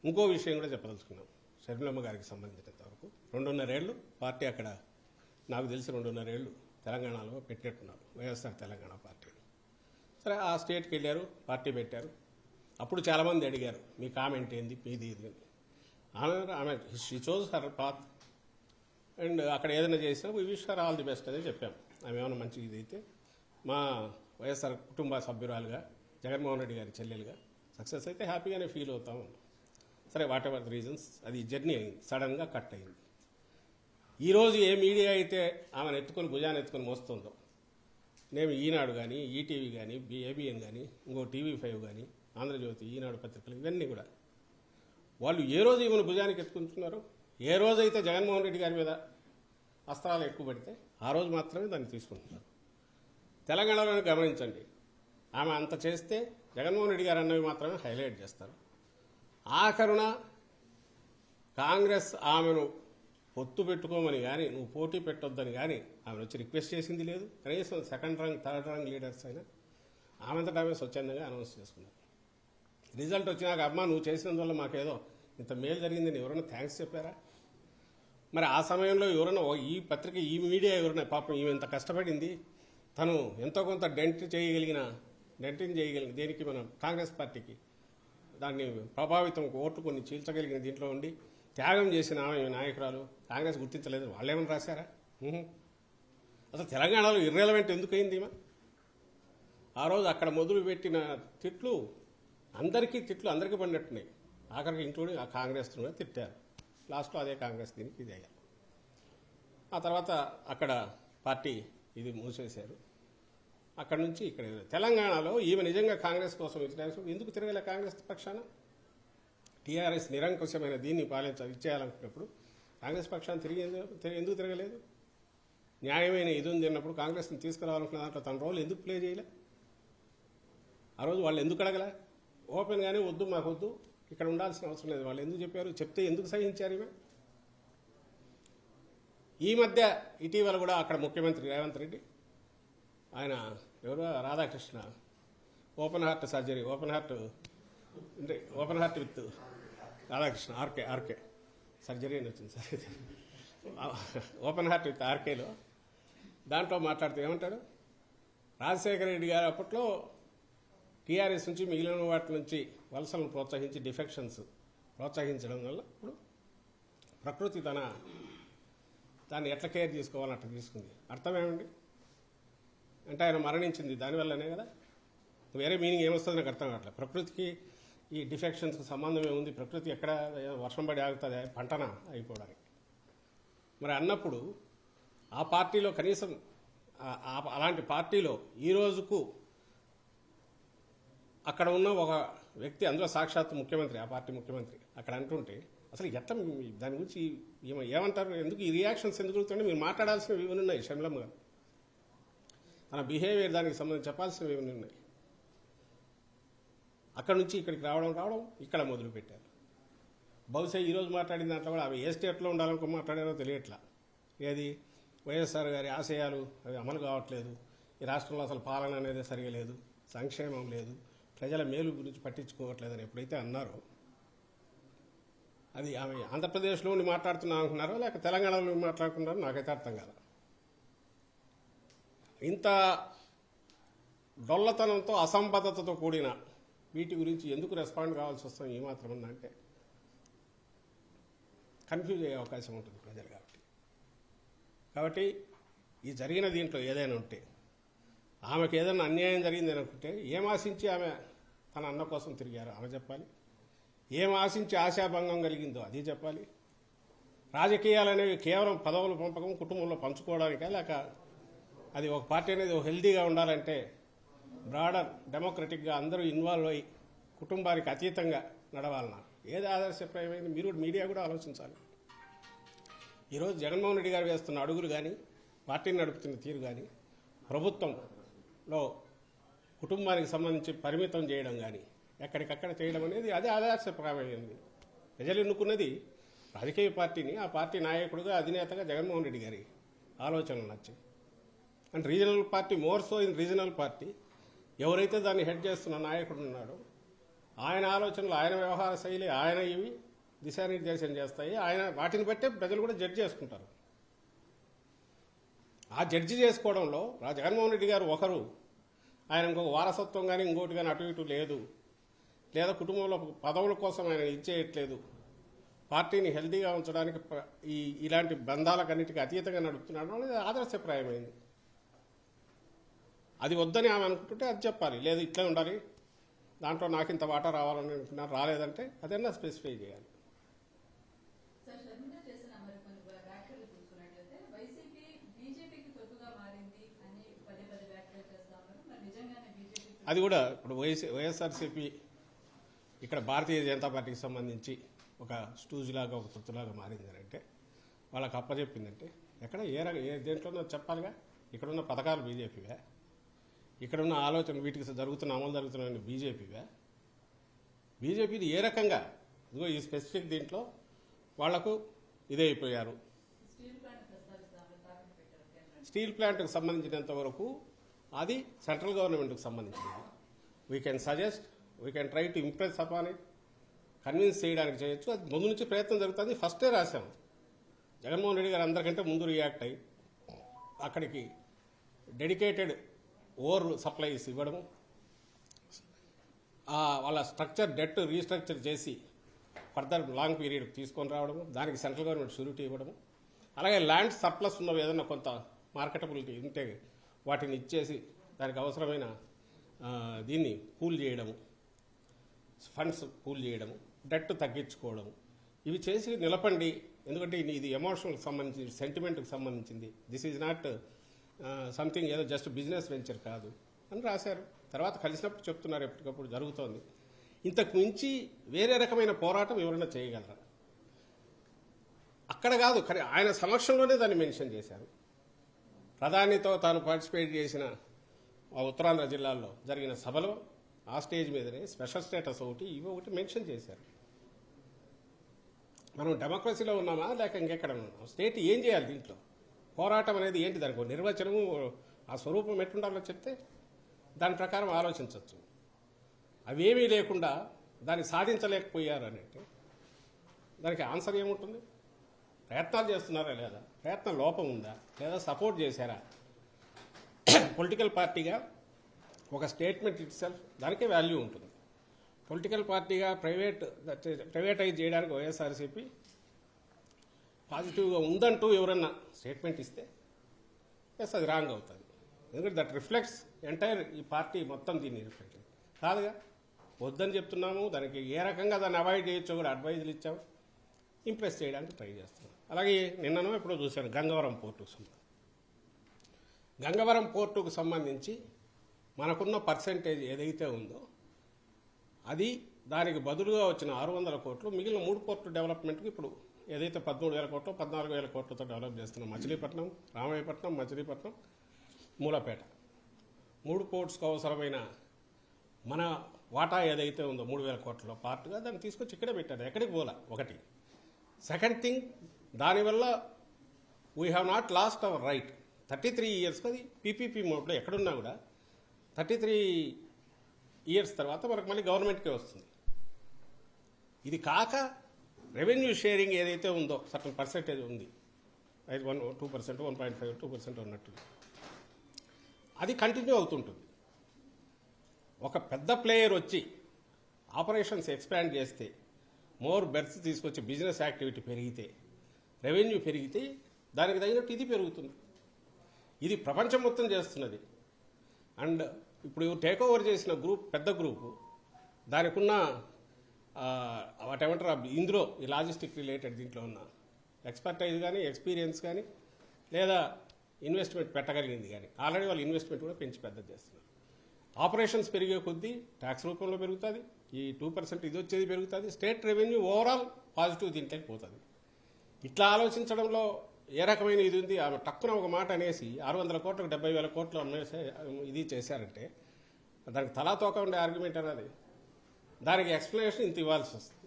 ఇంకో విషయం కూడా చెప్పదలుచుకున్నాం. షర్మిలమ్మ గారికి సంబంధించినంత వరకు 2.5 ఏళ్ళు పార్టీ అక్కడ, నాకు తెలిసి 2.5 ఏళ్ళు తెలంగాణలో పెట్టినట్టున్నారు, వైఎస్ఆర్ తెలంగాణ పార్టీ. సరే, ఆ స్టేట్కి వెళ్ళారు, పార్టీ పెట్టారు. అప్పుడు చాలామంది అడిగారు, మీ కామెంట్ ఏంది, మీది ఇది అని. ఆమె she chose her path and అక్కడ ఏదైనా చేసినా we wish her all the best అదే చెప్పాము. ఆమె ఏమైనా మంచి ఇది అయితే మా వైఎస్ఆర్ కుటుంబ సభ్యురాలుగా, జగన్మోహన్ రెడ్డి గారి చెల్లెలుగా సక్సెస్ అయితే హ్యాపీగానే ఫీల్ అవుతాము. సరే, వాట్ ఎవర్ ది రీజన్స్, అది జర్నీ అయింది, సడన్గా కట్ అయింది. ఈరోజు ఏ మీడియా అయితే ఆమెను ఎత్తుకొని భుజాన్ని ఎత్తుకొని మోస్తుందో, నేను ఈనాడు కానీ, ఈటీవీ కానీ, ఏబిఎన్ కానీ, ఇంకో TV5 కానీ, ఆంధ్రజ్యోతి, ఈనాడు పత్రికలు, ఇవన్నీ కూడా వాళ్ళు ఏ రోజు ఈమెను భుజానికి ఎత్తుకుంటున్నారు, ఏ రోజైతే జగన్మోహన్ రెడ్డి గారి మీద అస్త్రాలు ఎక్కువ పడితే ఆ రోజు మాత్రమే దాన్ని తీసుకుంటున్నారు. తెలంగాణలోనే గమనించండి, ఆమె అంత చేస్తే జగన్మోహన్ రెడ్డి గారు అన్నవి మాత్రమే హైలైట్ చేస్తారు. ఆఖరున కాంగ్రెస్ ఆమెను పొత్తు పెట్టుకోమని కానీ, నువ్వు పోటీ పెట్టొద్దని కానీ ఆమెను వచ్చి రిక్వెస్ట్ చేసింది లేదు. కనీసం second rank, third rank leaders అయినా ఆమెంతటా ఆమె స్వచ్ఛందంగా అనౌన్స్ చేసుకున్నారు. రిజల్ట్ వచ్చినాక, అమ్మా నువ్వు చేసినందువల్ల మాకేదో ఇంత మేలు జరిగిందని ఎవరైనా థ్యాంక్స్ చెప్పారా? మరి ఆ సమయంలో ఎవరైనా ఈ పత్రిక, ఈ మీడియా ఎవరైనా పాపం ఈమె ఇంత కష్టపడింది, తను ఎంతో కొంత డెంటింగ్ చేయగలిగిన దేనికి మనం కాంగ్రెస్ పార్టీకి దాన్ని ప్రభావితం ఓట్లు కొన్ని చీల్చగలిగిన దీంట్లో ఉండి త్యాగం చేసిన ఆమె నాయకురాలు కాంగ్రెస్ గుర్తించలేదు. వాళ్ళేమని రాశారా? అసలు తెలంగాణలో ఇర్రెలవెంట్ ఎందుకయింది ఈమె? ఆ రోజు అక్కడ మొదలుపెట్టిన తిట్లు అందరికీ పడినట్టున్నాయి. ఆఖరికి ఇంక్లూడింగ్ ఆ కాంగ్రెస్ కూడా తిట్టారు. లాస్ట్లో అదే కాంగ్రెస్ దీనికి ఇది అయ్యారు. ఆ తర్వాత అక్కడ పార్టీ ఇది మూసేశారు. అక్కడ నుంచి ఇక్కడ తెలంగాణలో ఈమె నిజంగా కాంగ్రెస్ కోసం ఎందుకు తిరగలే? కాంగ్రెస్ పక్షాన టీఆర్ఎస్ నిరంకుశమైన దీన్ని ఇచ్చేయాలనుకున్నప్పుడు కాంగ్రెస్ పక్షాన్ని ఎందుకు తిరగలేదు? న్యాయమైన ఇది ఉంది అన్నప్పుడు కాంగ్రెస్ని తీసుకురావాలనుకున్న దాంట్లో తన రోల్ ఎందుకు ప్లే చేయలే? ఆ రోజు వాళ్ళు ఎందుకు అడగలే? ఓపెన్గానే వద్దు, మాకు వద్దు, ఇక్కడ ఉండాల్సిన అవసరం లేదు వాళ్ళు ఎందుకు చెప్పారు? చెప్తే ఎందుకు సహించారు ఈమె? ఈ మధ్య ఇటీవల కూడా అక్కడ ముఖ్యమంత్రి రేవంత్ రెడ్డి, ఆయన ఎవరు, Radhakrishna, open heart surgery, open heart with Radhakrishna, RK surgery అని వచ్చింది సార్, ఓపెన్ హార్ట్ విత్ ఆర్కేలో దాంట్లో మాట్లాడుతూ ఏమంటాడు, రాజశేఖర రెడ్డి గారు అప్పట్లో టీఆర్ఎస్ నుంచి మిగిలిన వాటి నుంచి వలసలను ప్రోత్సహించి డిఫెక్షన్స్ ప్రోత్సహించడం వల్ల ఇప్పుడు ప్రకృతి దాన్ని ఎట్లా కేర్ తీసుకోవాలని అట్లా తీసుకుంది. అర్థమేమండి? అంటే ఆయన మరణించింది దానివల్లనే కదా. వేరే మీనింగ్ ఏమొస్తుంది నాకు అర్థం కావట్లేదు. ప్రకృతికి ఈ డిఫెక్షన్స్కి సంబంధం ఏముంది? ప్రకృతి ఎక్కడ వర్షం పడి ఆగుతుంది పంటన అయిపోవడానికి? మరి అన్నప్పుడు ఆ పార్టీలో కనీసం అలాంటి పార్టీలో ఈ రోజుకు అక్కడ ఉన్న ఒక వ్యక్తి, అందులో సాక్షాత్తు ముఖ్యమంత్రి, ఆ పార్టీ ముఖ్యమంత్రి అక్కడ అంటుంటే అసలు ఎట్లా దాని గురించి ఏమంటారు? ఎందుకు ఈ రియాక్షన్స్ ఎందుకు జరుగుతుంటే మీరు మాట్లాడాల్సినవి ఇవన్నీ ఉన్నాయి. షర్మిలమ్మ గారు తన బిహేవియర్ దానికి సంబంధించి చెప్పాల్సినవి ఇవన్నీ ఉన్నాయి. అక్కడ నుంచి ఇక్కడికి రావడం ఇక్కడ మొదలుపెట్టారు. బహుశా ఈరోజు మాట్లాడిన దాంట్లో కూడా అవి ఏ స్టేట్లో ఉండాలనుకో మాట్లాడారో తెలియట్లా. ఏది వైఎస్ఆర్ గారి ఆశయాలు అవి అమలు కావట్లేదు, ఈ రాష్ట్రంలో అసలు పాలన అనేది సరిగా లేదు, సంక్షేమం లేదు, ప్రజల మేలు గురించి పట్టించుకోవట్లేదని ఎప్పుడైతే అన్నారో, అది ఆమె ఆంధ్రప్రదేశ్లో ఉండి మాట్లాడుతున్నా అనుకున్నారో లేక తెలంగాణలో మాట్లాడుకున్నారో నాకైతే అర్థం కాదు. ఇంత డొల్లతనంతో అసంబద్ధతతో కూడిన వీటి గురించి ఎందుకు రెస్పాండ్ కావాల్సి వస్తాం ఏమాత్రం ఉందంటే కన్ఫ్యూజ్ అయ్యే అవకాశం ఉంటుంది ప్రజలు. కాబట్టి ఈ జరిగిన దీంట్లో ఏదైనా ఉంటే, ఆమెకు ఏదైనా అన్యాయం జరిగింది అనుకుంటే ఏం ఆశించి ఆమె తన అన్న కోసం తిరిగారో ఆమె చెప్పాలి, ఏం ఆశించి ఆశాభంగం కలిగిందో అది చెప్పాలి. రాజకీయాలు అనేవి కేవలం పదవులు పంపకం, కుటుంబంలో పంచుకోవడానికా లేక అది ఒక పార్టీ అనేది హెల్తీగా ఉండాలంటే బ్రాడర్ డెమోక్రటిక్గా అందరూ ఇన్వాల్వ్ అయ్యి కుటుంబానికి అతీతంగా నడవాలన్నా ఏది ఆదర్శప్రాయమైంది మీరు మీడియా కూడా ఆలోచించాలి. ఈరోజు జగన్మోహన్ రెడ్డి గారు వేస్తున్న అడుగులు కానీ పార్టీని నడుపుతున్న తీరు కానీ ప్రభుత్వంలో కుటుంబానికి సంబంధించి పరిమితం చేయడం కానీ ఎక్కడికక్కడ చేయడం అనేది అదే ఆదర్శప్రాయమైంది. ప్రజలు ఎన్నుకున్నది రాజకీయ పార్టీని, ఆ పార్టీ నాయకుడిగా అధినేతగా జగన్మోహన్ రెడ్డి గారి ఆలోచనలు నచ్చాయి. And regional party more so in regional party ఎవరైతే దాన్ని హెడ్ చేస్తున్న నాయకుడు ఉన్నాడో ఆయన ఆలోచనలు, ఆయన వ్యవహార శైలి, ఆయన ఇవి దిశానిర్దేశం చేస్తాయి. ఆయన వాటిని బట్టే ప్రజలు కూడా జడ్జి చేసుకుంటారు. ఆ జడ్జి చేసుకోవడంలో జగన్మోహన్ రెడ్డి గారు ఒకరు, ఆయన ఇంకొక వారసత్వం కానీ ఇంకోటి కానీ అటు ఇటు లేదు, లేదా కుటుంబంలో పదవుల కోసం ఆయన ఇచ్చేయట్లేదు, పార్టీని హెల్తీగా ఉంచడానికి ఇలాంటి బంధాలకన్నిటికీ అతీతంగా నడుపుతున్నాడు అనేది ఆదర్శప్రాయమైంది. అది వద్దని ఆమె అనుకుంటుంటే అది చెప్పాలి, లేదు ఇట్లే ఉండాలి, దాంట్లో నాకు ఇంత వాటా రావాలని అనుకున్నారు, రాలేదంటే అదన్నా స్పెసిఫై చేయాలి. అది కూడా ఇప్పుడు వైఎస్ఆర్సీపీ ఇక్కడ భారతీయ జనతా పార్టీకి సంబంధించి ఒక స్టూజ్లాగా ఒక తొత్తులాగా మారిందని అంటే వాళ్ళకి అప్పచెప్పిందంటే ఎక్కడ ఏ దేంట్లోనో చెప్పాలిగా. ఇక్కడున్న పథకాలు బీజేపీవే, ఇక్కడున్న ఆలోచన వీటికి అమలు జరుగుతున్న బీజేపీవే. బీజేపీది ఏ రకంగా ఇదిగో ఈ స్పెసిఫిక్ దీంట్లో వాళ్లకు ఇదే అయిపోయారు. స్టీల్ ప్లాంట్కి సంబంధించినంత వరకు అది సెంట్రల్ గవర్నమెంట్కి సంబంధించింది. We can suggest, we can try to impress upon it, convince చేయడానికి చేయొచ్చు. అది ముందు నుంచి ప్రయత్నం జరుగుతుంది. ఫస్టే రాశాము. జగన్మోహన్ రెడ్డి గారు అందరికంటే ముందు రియాక్ట్ అయ్యి అక్కడికి డెడికేటెడ్ ఓవర్ సప్లైస్ ఇవ్వడము, వాళ్ళ స్ట్రక్చర్ డెట్ రీస్ట్రక్చర్ చేసి ఫర్దర్ లాంగ్ పీరియడ్ తీసుకొని రావడము, దానికి సెంట్రల్ గవర్నమెంట్ షూరిటీ ఇవ్వడము, అలాగే ల్యాండ్ సర్ప్లస్ ఉన్నవి ఏదైనా కొంత మార్కెటబిలిటీ ఉంటే వాటిని ఇచ్చేసి దానికి అవసరమైన దీన్ని పూల్ చేయడము, ఫండ్స్ పూల్ చేయడము, డెట్ తగ్గించుకోవడము, ఇవి చేసి నిలపండి. ఎందుకంటే ఇది ఎమోషనల్కి సంబంధించి, సెంటిమెంట్కి సంబంధించింది. దిస్ ఈజ్ నాట్ సంథింగ్ ఏదో జస్ట్ బిజినెస్ వెంచర్ కాదు అని రాశారు. తర్వాత కలిసినప్పుడు చెప్తున్నారు, ఎప్పటికప్పుడు జరుగుతోంది. ఇంతకు మించి వేరే రకమైన పోరాటం ఎవరైనా చేయగలరా? అక్కడ కాదు, కానీ ఆయన సమక్షంలోనే దాన్ని మెన్షన్ చేశారు. ప్రధానితో తాను పార్టిసిపేట్ చేసిన ఉత్తరాంధ్ర జిల్లాల్లో జరిగిన సభలో ఆ స్టేజ్ మీదనే స్పెషల్ స్టేటస్ ఒకటి ఇవి ఒకటి మెన్షన్ చేశారు. మనం డెమోక్రసీలో ఉన్నామా లేక ఇంకెక్కడ ఉన్నామా? స్టేట్ ఏం చేయాలి దీంట్లో? పోరాటం అనేది ఏంటి? దానికి నిర్వచనము, ఆ స్వరూపం ఎట్టుండాలో చెప్తే దాని ప్రకారం ఆలోచించవచ్చు. అవేమీ లేకుండా దాన్ని సాధించలేకపోయారు అంటే దానికి ఆన్సర్ ఏముంటుంది? ప్రయత్నాలు చేస్తున్నారా లేదా? ప్రయత్నం లోపం ఉందా లేదా సపోర్ట్ చేశారా? పొలిటికల్ పార్టీగా ఒక స్టేట్మెంట్ ఇట్ సెల్ఫ్ దానికే వాల్యూ ఉంటుంది. పొలిటికల్ పార్టీగా ప్రైవేటైజ్ చేయడానికి వైఎస్ఆర్సీపీ పాజిటివ్గా ఉందంటూ ఎవరన్నా స్టేట్మెంట్ ఇస్తే ఎస్ అది రాంగ్ అవుతుంది. ఎందుకంటే దట్ రిఫ్లెక్ట్స్ ఎంటైర్ ఈ పార్టీ మొత్తం దీన్ని రిఫ్లెక్ట్ కాదుగా. వద్దని చెప్తున్నాము, దానికి ఏ రకంగా దాన్ని అవాయిడ్ చేయొచ్చో కూడా అడ్వైజులు ఇచ్చాము, ఇంప్రెస్ చేయడానికి ట్రై చేస్తున్నాం. అలాగే నిన్ననో ఎప్పుడో చూశాను గంగవరం పోర్టుకు సంబంధించి. గంగవరం పోర్టుకు సంబంధించి మనకున్న పర్సెంటేజ్ ఏదైతే ఉందో అది దానికి బదులుగా వచ్చిన 600 కోట్లు మిగిలిన 3 పోర్టు డెవలప్మెంట్కి ఇప్పుడు ఏదైతే 13,000 కోట్లు 14,000 కోట్లతో డెవలప్ చేస్తున్నాం. మచిలీపట్నం, రామాయపట్నం, మచిలీపట్నం, మూలపేట 3 పోర్ట్స్కు అవసరమైన మన వాటా ఏదైతే ఉందో 3,000 కోట్లలో పార్ట్గా దాన్ని తీసుకొచ్చి ఇక్కడే పెట్టారు. ఎక్కడికి పోలా. ఒకటి. సెకండ్ థింగ్, దానివల్ల we have not lost our right. 33 ఇయర్స్కి అది పీపీపీ మోడ్లో ఎక్కడున్నా కూడా 33 ఇయర్స్ తర్వాత మనకు మళ్ళీ గవర్నమెంట్కే వస్తుంది. ఇది కాక రెవెన్యూ షేరింగ్ ఏదైతే ఉందో సర్టన్ పర్సెంటేజ్ ఉంది, 2%, 1.5%, 2% ఉన్నట్టు అది కంటిన్యూ అవుతుంటుంది. ఒక పెద్ద ప్లేయర్ వచ్చి ఆపరేషన్స్ ఎక్స్పాండ్ చేస్తే, మోర్ బెర్త్స్ తీసుకొచ్చి బిజినెస్ యాక్టివిటీ పెరిగితే, రెవెన్యూ పెరిగితే దానికి తగినట్టు ఇది పెరుగుతుంది. ఇది ప్రపంచం మొత్తం చేస్తున్నది. అండ్ ఇప్పుడు టేక్ ఓవర్ చేసిన గ్రూప్, పెద్ద గ్రూపు, దానికి ఉన్న వాటేమంటారు ఇందులో ఈ లాజిస్టిక్ రిలేటెడ్ దీంట్లో ఉన్న ఎక్స్పర్టైజ్ కానీ ఎక్స్పీరియన్స్ కానీ లేదా ఇన్వెస్ట్మెంట్ పెట్టగలిగింది. కానీ ఆల్రెడీ వాళ్ళు ఇన్వెస్ట్మెంట్ కూడా పెంచి పెద్దది చేస్తున్నారు. ఆపరేషన్స్ పెరిగే కొద్దీ ట్యాక్స్ రూపంలో పెరుగుతుంది, ఈ 2% ఇది వచ్చేది పెరుగుతుంది, స్టేట్ రెవెన్యూ ఓవరాల్ పాజిటివ్ దీంట్లోకి పోతుంది. ఇట్లా ఆలోచించడంలో ఏ రకమైన ఇది ఉంది? ఆమె టక్కున ఒక మాట అనేసి 600 కోట్లకు 70,000 కోట్లు అమ్మేసే ఇది చేశారంటే దానికి తలా తోక ఉండే ఆర్గ్యుమెంట్ అనేది, దానికి ఎక్స్ప్లెనేషన్ ఇంత ఇవ్వాల్సి వస్తుంది.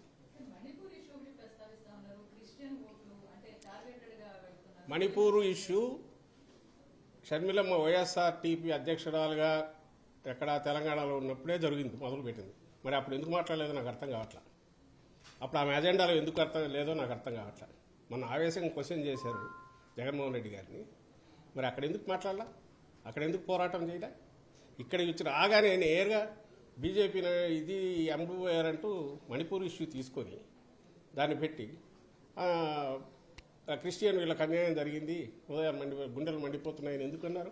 మణిపూర్ ఇష్యూ షర్మిలమ్మ వైఎస్ఆర్టీపీ అధ్యక్షురాలుగా ఎక్కడ తెలంగాణలో ఉన్నప్పుడే జరిగింది, మొదలుపెట్టింది. మరి అప్పుడు ఎందుకు మాట్లాడలేదో నాకు అర్థం కావట్లా. అప్పుడు ఆమె అజెండాలో ఎందుకు అర్థం లేదో నాకు అర్థం కావట్లా. మన ఆవేశంగా క్వశ్చన్ చేశారు జగన్మోహన్ రెడ్డి గారిని, మరి అక్కడ ఎందుకు మాట్లాడాలా? అక్కడ ఎందుకు పోరాటం చేయలే? ఇక్కడ వచ్చి రాగానే నేరుగా బీజేపీ ఇది ఎంబూఆర్ అంటూ మణిపూర్ ఇష్యూ తీసుకొని దాన్ని పెట్టి క్రిస్టియన్ వీళ్ళకి అన్యాయం జరిగింది, ఉదయం గుండెలు మండిపోతున్నాయని ఎందుకన్నారు?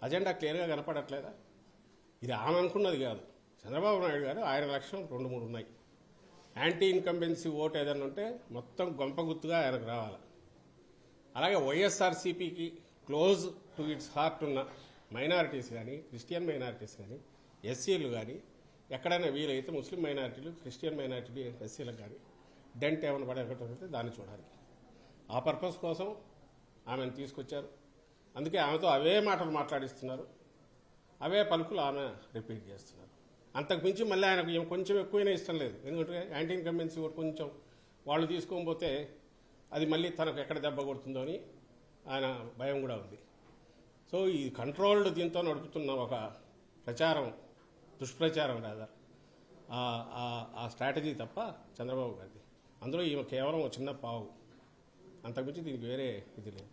అజెండా క్లియర్గా కనపడట్లేదా? ఇది ఆమె అనుకున్నది కాదు. చంద్రబాబు నాయుడు గారు ఆయన లక్ష్యం 2-3 ఉన్నాయి. యాంటీ ఇన్కంబెన్సీ ఓటు ఏదైనా ఉంటే మొత్తం గొంపగుత్తుగా ఆయనకు రావాలి. అలాగే వైఎస్ఆర్సీపీకి క్లోజ్ టు ఇట్స్ హార్ట్ ఉన్న మైనారిటీస్ కానీ, క్రిస్టియన్ మైనారిటీస్ కానీ, ఎస్సీలు కానీ, ఎక్కడైనా వీలైతే ముస్లిం మైనారిటీలు, క్రిస్టియన్ మైనారిటీలు, ఎస్సీలకు కానీ డెంట్ ఏమైనా పడేటట్టు దాన్ని చూడాలి. ఆ పర్పస్ కోసం ఆమెను తీసుకొచ్చారు. అందుకే ఆమెతో అవే మాటలు మాట్లాడిస్తున్నారు, అవే పలుకులు ఆమె రిపీట్ చేస్తున్నారు. అంతకుమించి మళ్ళీ ఆయనకు కొంచెం ఎక్కువైనా ఇష్టం లేదు. ఎందుకంటే యాంటీ ఇన్కంబెన్సీ ఓటు కొంచెం వాళ్ళు తీసుకోకపోతే అది మళ్ళీ తనకు ఎక్కడ దెబ్బ కొడుతుందో అని ఆయన భయం కూడా ఉంది. సో ఈ కంట్రోల్డ్ దీంతో నడుపుతున్న ఒక ప్రచారం, దుష్ప్రచారం లేదా ఆ స్ట్రాటజీ తప్ప చంద్రబాబు గారిది. అందులో ఈమె కేవలం ఒక చిన్న పావు, అంతకుమించి దీనికి వేరే ఇది లేదు.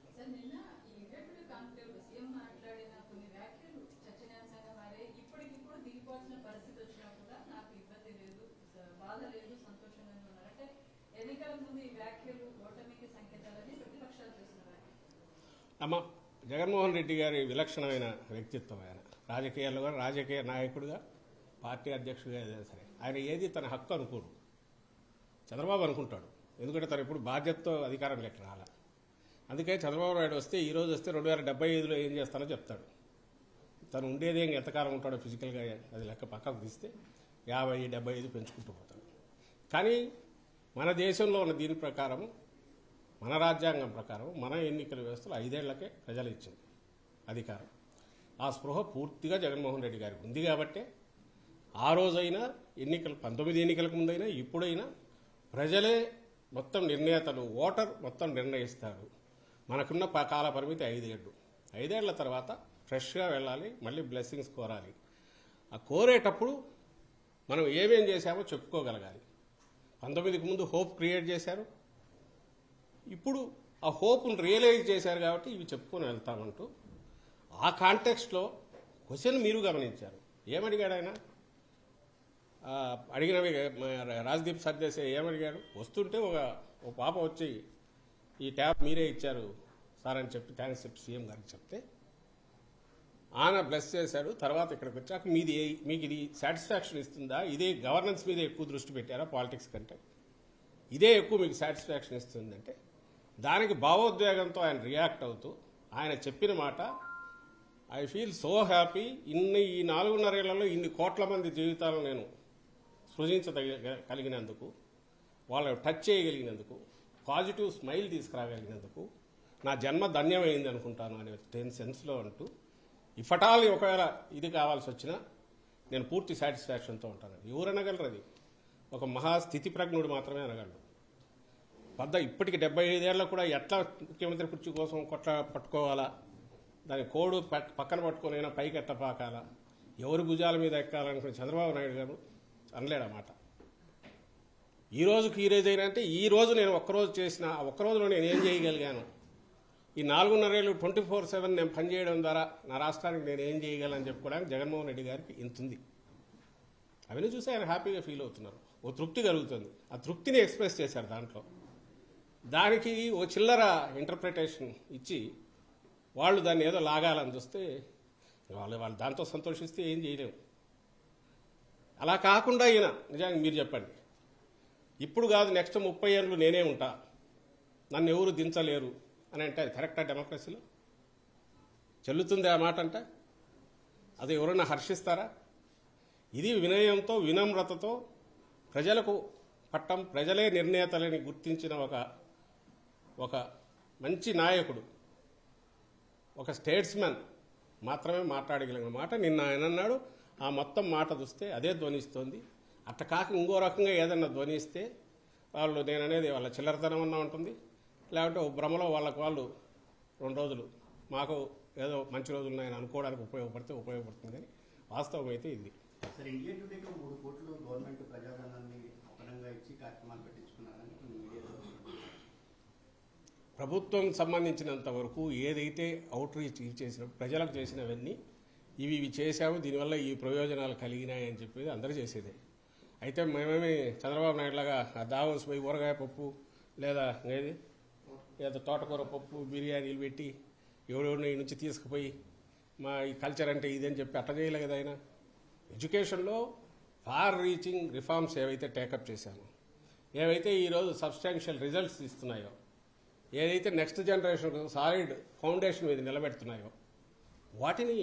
అమ్మ, జగన్మోహన్ రెడ్డి గారి విలక్షణమైన వ్యక్తిత్వం. ఆయన రాజకీయాల్లో కూడా రాజకీయ నాయకుడిగా, పార్టీ అధ్యక్షుడిగా ఏదైనా సరే ఆయన ఏది తన హక్కు అనుకోడు. చంద్రబాబు అనుకుంటాడు, ఎందుకంటే తను ఇప్పుడు బాధ్యతతో అధికారం లెక్క రాల. అందుకే చంద్రబాబు నాయుడు వస్తే ఈరోజు వస్తే 2075లో ఏం చేస్తానో చెప్తాడు. తను ఉండేది ఎంతకాలం ఉంటాడో ఫిజికల్గా అది లెక్క పక్కకు తీస్తే 50-75 పెంచుకుంటూ పోతాడు. కానీ మన దేశంలో ఉన్న దీని ప్రకారం, మన రాజ్యాంగం ప్రకారం, మన ఎన్నికల వ్యవస్థలో 5 ఏళ్లకే ప్రజలు ఇచ్చింది అధికారం. ఆ స్పృహ పూర్తిగా జగన్మోహన్ రెడ్డి గారికి ఉంది. కాబట్టే ఆ రోజైనా ఎన్నికలు 19 ఎన్నికలకు ముందైనా ఇప్పుడైనా ప్రజలే మొత్తం నిర్ణేతలు, ఓటర్ మొత్తం నిర్ణయిస్తారు. మనకున్న కాల పరిమితి 5 ఏళ్ళు. 5 ఏళ్ల తర్వాత ఫ్రెష్గా వెళ్ళాలి, మళ్ళీ బ్లెస్సింగ్స్ కోరాలి. ఆ కోరేటప్పుడు మనం ఏమేం చేశామో చెప్పుకోగలగాలి. 19కి ముందు హోప్ క్రియేట్ చేశారు, ఇప్పుడు ఆ హోప్ను రియలైజ్ చేశారు. కాబట్టి ఇవి చెప్పుకొని వెళ్తామంటూ ఆ కాంటెక్స్ట్లో క్వశ్చన్ మీరు గమనించారు. ఏమడిగాడు ఆయన? అడిగినవి రాజ్దీప్ సర్దేశాయ్ ఏమడిగాడు? వస్తుంటే ఒక పాప వచ్చి ఈ ట్యాబ్ మీరే ఇచ్చారు సార్ అని చెప్పి థ్యాంక్స్ చెప్పి సీఎం గారికి చెప్తే ఆయన బ్లెస్ చేశాడు. తర్వాత ఇక్కడికి వచ్చాక మీకు ఇది సాటిస్ఫాక్షన్ ఇస్తుందా? ఇదే గవర్నెన్స్ మీద ఎక్కువ దృష్టి పెట్టారా పాలిటిక్స్ కంటే? ఇదే ఎక్కువ మీకు సాటిస్ఫాక్షన్ ఇస్తుందంటే దానికి భావోద్వేగంతో ఆయన రియాక్ట్ అవుతూ ఆయన చెప్పిన మాట, ఐ ఫీల్ సో హ్యాపీ, ఈ 4.5 ఏళ్లలో ఇన్ని కోట్ల మంది జీవితాలను నేను సృజించగలిగినందుకు, వాళ్ళని టచ్ చేయగలిగినందుకు, పాజిటివ్ స్మైల్ తీసుకురాగలిగినందుకు నా జన్మ ధన్యమైంది అనుకుంటాను అనే 10 సెన్స్లో అంటూ, ఇఫటాలు ఒకవేళ ఇది కావాల్సి వచ్చినా నేను పూర్తి సాటిస్ఫాక్షన్తో ఉంటాను. ఎవరు అనగలరు? అది ఒక మహాస్థితి ప్రజ్ఞుడు మాత్రమే అనగలడు. ఇప్పటికి 75 ఏళ్ళకు కూడా ఎట్లా ముఖ్యమంత్రి కుర్చీ కోసం పట్టుకోవాలా, దాని కోడు పక్కన పట్టుకోనైనా పైకి ఎట్ట పాకాలా, ఎవరి భుజాల మీద ఎక్కాలనుకునే చంద్రబాబు నాయుడు గారు అనలేడు అన్నమాట. ఈ రోజుకి ఈ రోజు అయినా అంటే ఈ రోజు నేను ఒక్కరోజు చేసిన ఒక్కరోజులో నేను ఏం చేయగలిగాను, ఈ 4.5 ఏళ్ళు 24/7 నేను పనిచేయడం ద్వారా నా రాష్ట్రానికి నేను ఏం చేయగలను చెప్పుకోవడానికి జగన్మోహన్ రెడ్డి గారికి ఇంతుంది. అవన్నీ చూసి ఆయన హ్యాపీగా ఫీల్ అవుతున్నారు. ఓ తృప్తి కలుగుతుంది. ఆ తృప్తిని ఎక్స్ప్రెస్ చేశారు దాంట్లో. దానికి ఓ చిల్లర ఇంటర్ప్రిటేషన్ ఇచ్చి వాళ్ళు దాన్ని ఏదో లాగాలని చూస్తే వాళ్ళు దాంతో సంతోషిస్తే ఏం చేయలేము. అలా కాకుండా ఈయన నిజంగా మీరు చెప్పండి, ఇప్పుడు కాదు నెక్స్ట్ 30 ఏళ్ళు నేనే ఉంటా, నన్ను ఎవరు దించలేరు అని అంటే అది కరెక్టా డెమోక్రసీలో? చెల్లుతుంది ఆ మాట అంటే? అది ఎవరైనా హర్షిస్తారా? ఇది వినయంతో వినమ్రతతో ప్రజలకు పట్టం, ప్రజలే నిర్ణేతలని గుర్తించిన ఒక మంచి నాయకుడు, ఒక స్టేట్స్మెన్ మాత్రమే మాట్లాడగలిగిన మాట నిన్న ఆయన అన్నాడు. ఆ మొత్తం మాట చూస్తే అదే ధ్వనిస్తోంది. అట్ట కాక ఇంకో రకంగా ఏదన్నా ధ్వనిస్తే వాళ్ళు నేననేది వాళ్ళ చిల్లరతనం అన్నా ఉంటుంది, లేకుంటే ఓ భ్రమలో వాళ్ళకు వాళ్ళు 2 రోజులు మాకు ఏదో మంచి రోజులు ఉన్నాయని అనుకోవడానికి ఉపయోగపడుతుంది. కానీ వాస్తవం అయితే ఇది. సార్, ఇండియా టుడేకి 3 కోట్లు గవర్నమెంట్ ప్రజాధనాన్ని అదనంగా ఇచ్చి కార్యక్రమాలు పెట్టించుకున్నారని ప్రభుత్వం సంబంధించినంత వరకు ఏదైతే అవుట్ రీచ్ చేసిన ప్రజలకు చేసినవన్నీ ఇవి చేశాము, దీనివల్ల ఈ ప్రయోజనాలు కలిగినాయి అని చెప్పేది అందరూ చేసేదే. అయితే మేమేమి చంద్రబాబు నాయుడు లాగా దావోస్ పోయి ఊరగాయ పప్పు లేదా ఏదో తోటకూర పప్పు బిర్యానీలు పెట్టి ఎవడెవడిని ఈ నుంచి తీసుకుపోయి మా ఈ కల్చర్ అంటే ఇదని చెప్పి అట్లా చేయలే కదా ఆయన. ఎడ్యుకేషన్లో ఫార్ రీచింగ్ రిఫార్మ్స్ ఏవైతే టేకప్ చేశామో, ఏవైతే ఈరోజు సబ్స్టాన్షియల్ రిజల్ట్స్ ఇస్తున్నాయో, ఏదైతే నెక్స్ట్ జనరేషన్ సాలిడ్ ఫౌండేషన్ మీద నిలబెడుతున్నాయో వాటిని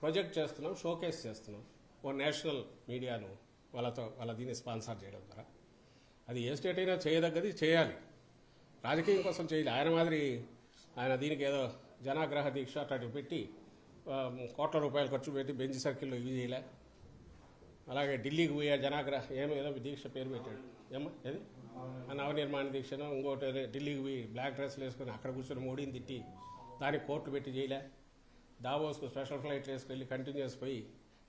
ప్రొజెక్ట్ చేస్తున్నాం, షోకేస్ చేస్తున్నాం. ఓ నేషనల్ మీడియాను వాళ్ళ దీన్ని స్పాన్సర్ చేయడం ద్వారా అది ఏ స్టేట్ అయినా చేయదగ్గది, చేయాలి. రాజకీయం కోసం చేయాలి. ఆయన మాదిరి ఆయన దీనికి ఏదో జనాగ్రహ దీక్ష అట్లాంటివి పెట్టి కోట్ల రూపాయలు ఖర్చు పెట్టి బెంచ్ సర్కిల్లో ఇవి చేయలే. అలాగే ఢిల్లీకి పోయే జనాగ్రహ ఏదో దీక్ష పేరు పెట్టాడు, ఏది నవనిర్మాణ దీక్షను ఇంకోటి ఢిల్లీకి పోయి బ్లాక్ డ్రెస్లు వేసుకొని అక్కడ కూర్చొని మోడీని తిట్టి దానికి కోర్టు పెట్టి చేయలే. దావోస్కు స్పెషల్ ఫ్లైట్ వేసుకెళ్ళి కంటిన్యూస్ పోయి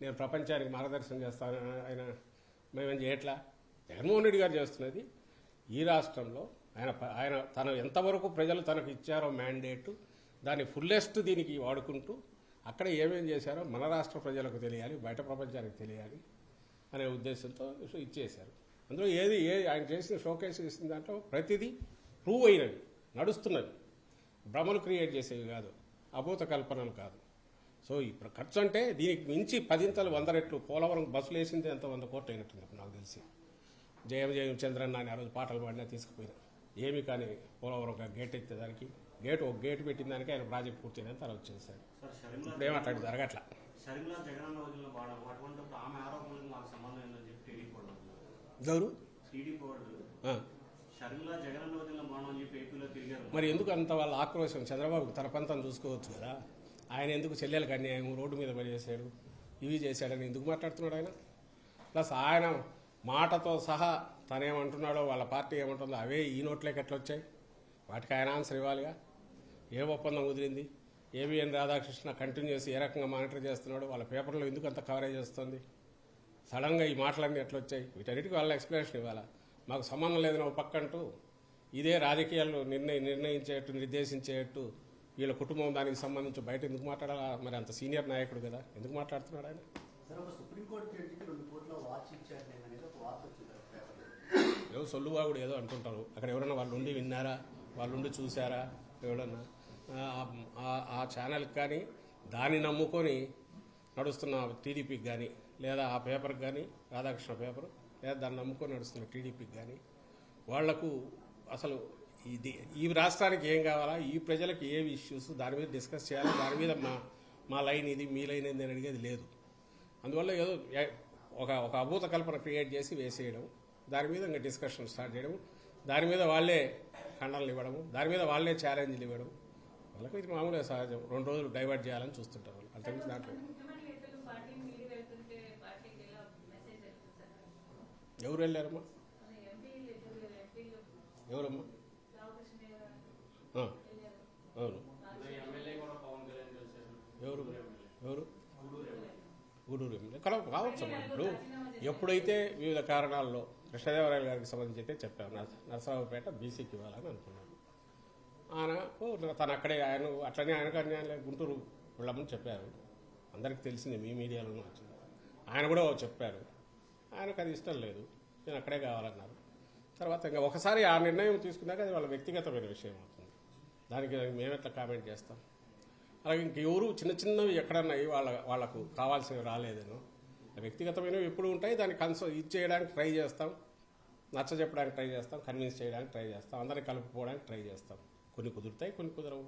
నేను ప్రపంచానికి మార్గదర్శనం చేస్తాను ఆయన మేమేం చేయట్లా. జగన్మోహన్ రెడ్డి గారు చేస్తున్నది ఈ రాష్ట్రంలో ఆయన తన ఎంతవరకు ప్రజలు తనకు ఇచ్చారో మ్యాండేటు దాన్ని ఫుల్లెస్ట్ దీనికి వాడుకుంటూ అక్కడ ఏమేం చేశారో మన రాష్ట్ర ప్రజలకు తెలియాలి, బయట ప్రపంచానికి తెలియాలి అనే ఉద్దేశంతో ఇచ్చేశారు. అందులో ఏది ఆయన చేసిన షోకేస్ చేసిన దాంట్లో ప్రతిదీ ప్రూవ్ అయినవి, నడుస్తున్నవి, భ్రమలు క్రియేట్ చేసేవి కాదు, అభూత కల్పనలు కాదు. సో ఇప్పుడు ఖర్చు అంటే దీనికి మించి 10 100 రెట్లు పోలవరం బస్సులు వేసింది ఎంత 100 కోట్లు అయినట్టుంది నాకు తెలిసి. జయం చంద్రన్న అని ఆ రోజు పాటలు పాడినా తీసుకుపోయినా ఏమి కానీ పోలవరం గేట్ ఎత్తేదానికి ఒక గేటు పెట్టిన దానికి ఆయన ప్రాజెక్ట్ పూర్తయిన తర్వాత చేశారు. ఇప్పుడు ఏమట్లాంటి జరగట్లా. మరి ఎందుకు అంత వాళ్ళ ఆక్రోశం? చంద్రబాబు తన పంతం చూసుకోవచ్చు కదా. ఆయన ఎందుకు చెల్లెలకు అన్యాయం రోడ్డు మీద పనిచేశాడు, ఇవి చేశాడని ఎందుకు మాట్లాడుతున్నాడు ఆయన? ప్లస్ ఆయన మాటతో సహా తనేమంటున్నాడో వాళ్ళ పార్టీ ఏమంటుందో అవే ఈ నోట్లోకి ఎట్లా వచ్చాయి? వాటికి ఆయన ఆన్సర్ ఇవ్వాలిగా. ఏ ఒప్పందం కుదిరింది? ఏబిఎన్ రాధాకృష్ణ కంటిన్యూస్ ఏ రకంగా మానిటర్ చేస్తున్నాడు? వాళ్ళ పేపర్లో ఎందుకు అంత కవరేజ్ వస్తుంది? సడన్గా ఈ మాటలన్నీ ఎట్లా వచ్చాయి? వీటన్నిటికీ వాళ్ళ ఎక్స్ప్లెనేషన్ ఇవ్వాలా. మాకు సంబంధం లేదని ఒక పక్కంటూ ఇదే రాజకీయాల్లో నిర్ణయించేట్టు నిర్దేశించేట్టు వీళ్ళ కుటుంబం దానికి సంబంధించి బయట ఎందుకు మాట్లాడాలా? మరి అంత సీనియర్ నాయకుడు కదా, ఎందుకు మాట్లాడుతున్నాడు ఆయన? ఏదో సొల్లువాగుడు ఏదో అంటుంటారు. అక్కడ ఎవరైనా వాళ్ళు ఉండి విన్నారా, వాళ్ళు ఉండి చూసారా? ఎవడన్నా ఆ ఛానల్కి కానీ దాన్ని నమ్ముకొని నడుస్తున్న టీడీపీకి కానీ లేదా ఆ పేపర్కి కానీ రాధాకృష్ణ పేపర్ లేదా దాన్ని నమ్ముకొని నడుస్తున్న టీడీపీకి కానీ వాళ్లకు అసలు ఈ రాష్ట్రానికి ఏం కావాలా, ఈ ప్రజలకు ఏవి ఇష్యూస్ దాని మీద డిస్కస్ చేయాలి, దాని మీద మా లైన్ ఇది మీ లైన్ ఇది అని అడిగేది లేదు. అందువల్ల ఏదో ఒక అభూత కల్పన క్రియేట్ చేసి వేసేయడం, దాని మీద ఇంకా డిస్కషన్ స్టార్ట్ చేయడం, దాని మీద వాళ్ళే ఖండనలు ఇవ్వడము, దాని మీద వాళ్ళే ఛాలెంజ్లు ఇవ్వడం, వాళ్ళకి ఇది మామూలుగా సహజం. 2 రోజులు డైవర్ట్ చేయాలని చూస్తుంటారు వాళ్ళు. అంతకుమించి దాంట్లో ఎవరు వెళ్ళారమ్మా? ఎవరమ్మా? అవును, ఎవరు గూడూరు ఎమ్మెల్యే కావచ్చమ్మా. ఇప్పుడు ఎప్పుడైతే వివిధ కారణాల్లో కృష్ణదేవరాయలు గారికి సంబంధించి అయితే చెప్పాను, నరసరావుపేట బీసీకి ఇవ్వాలని అనుకున్నాను. ఆయనకు తను అక్కడే అట్లనే ఆయనకు అన్యాయం గుంటూరు వెళ్ళమని చెప్పారు. అందరికీ తెలిసింది, మీ మీడియాలోనూ వచ్చింది. ఆయన కూడా చెప్పారు, ఆయనకు అది ఇష్టం లేదు, నేను అక్కడే కావాలన్నారు. తర్వాత ఇంకా ఒకసారి ఆ నిర్ణయం తీసుకున్నాక అది వాళ్ళ వ్యక్తిగతమైన విషయం అవుతుంది. దానికి మేమెట్లా కామెంట్ చేస్తాం? అలాగే ఇంకెవరు చిన్నవి ఎక్కడన్నా వాళ్ళకు కావాల్సినవి రాలేదనో వ్యక్తిగతమైనవి ఎప్పుడు ఉంటాయి. దాన్ని ఇది చేయడానికి ట్రై చేస్తాం, నచ్చ చెప్పడానికి ట్రై చేస్తాం, కన్విన్స్ చేయడానికి ట్రై చేస్తాం, అందరినీ కలుపుకోవడానికి ట్రై చేస్తాం. కొన్ని కుదురుతాయి, కొన్ని కుదరవు.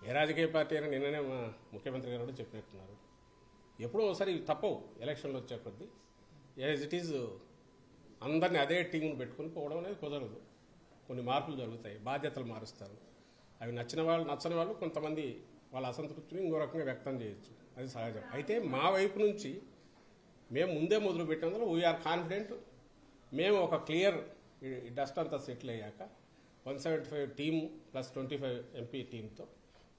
ఏ రాజకీయ పార్టీ అయినా నిన్ననే మా ముఖ్యమంత్రి గారు కూడా చెప్పినట్టున్నారు. ఎప్పుడో ఒకసారి ఇవి తప్పవు ఎలక్షన్లు వచ్చే కొద్దీ. యాజ్ ఇట్ ఈజ్ అందరినీ అదే టీంను పెట్టుకుని పోవడం అనేది కుదరదు. కొన్ని మార్పులు జరుగుతాయి, బాధ్యతలు మారుస్తారు. అవి నచ్చిన వాళ్ళు నచ్చని వాళ్ళు కొంతమంది వాళ్ళ అసంతృప్తిని ఇంకో రకంగా వ్యక్తం చేయొచ్చు, అది సహజం. అయితే మా వైపు నుంచి మేము ముందే మొదలు పెట్టినందులో వీఆర్ కాన్ఫిడెంట్. మేము ఒక క్లియర్ డస్ట్ అంతా సెటిల్ అయ్యాక 175 టీమ్ ప్లస్ 25 ఎంపీ టీంతో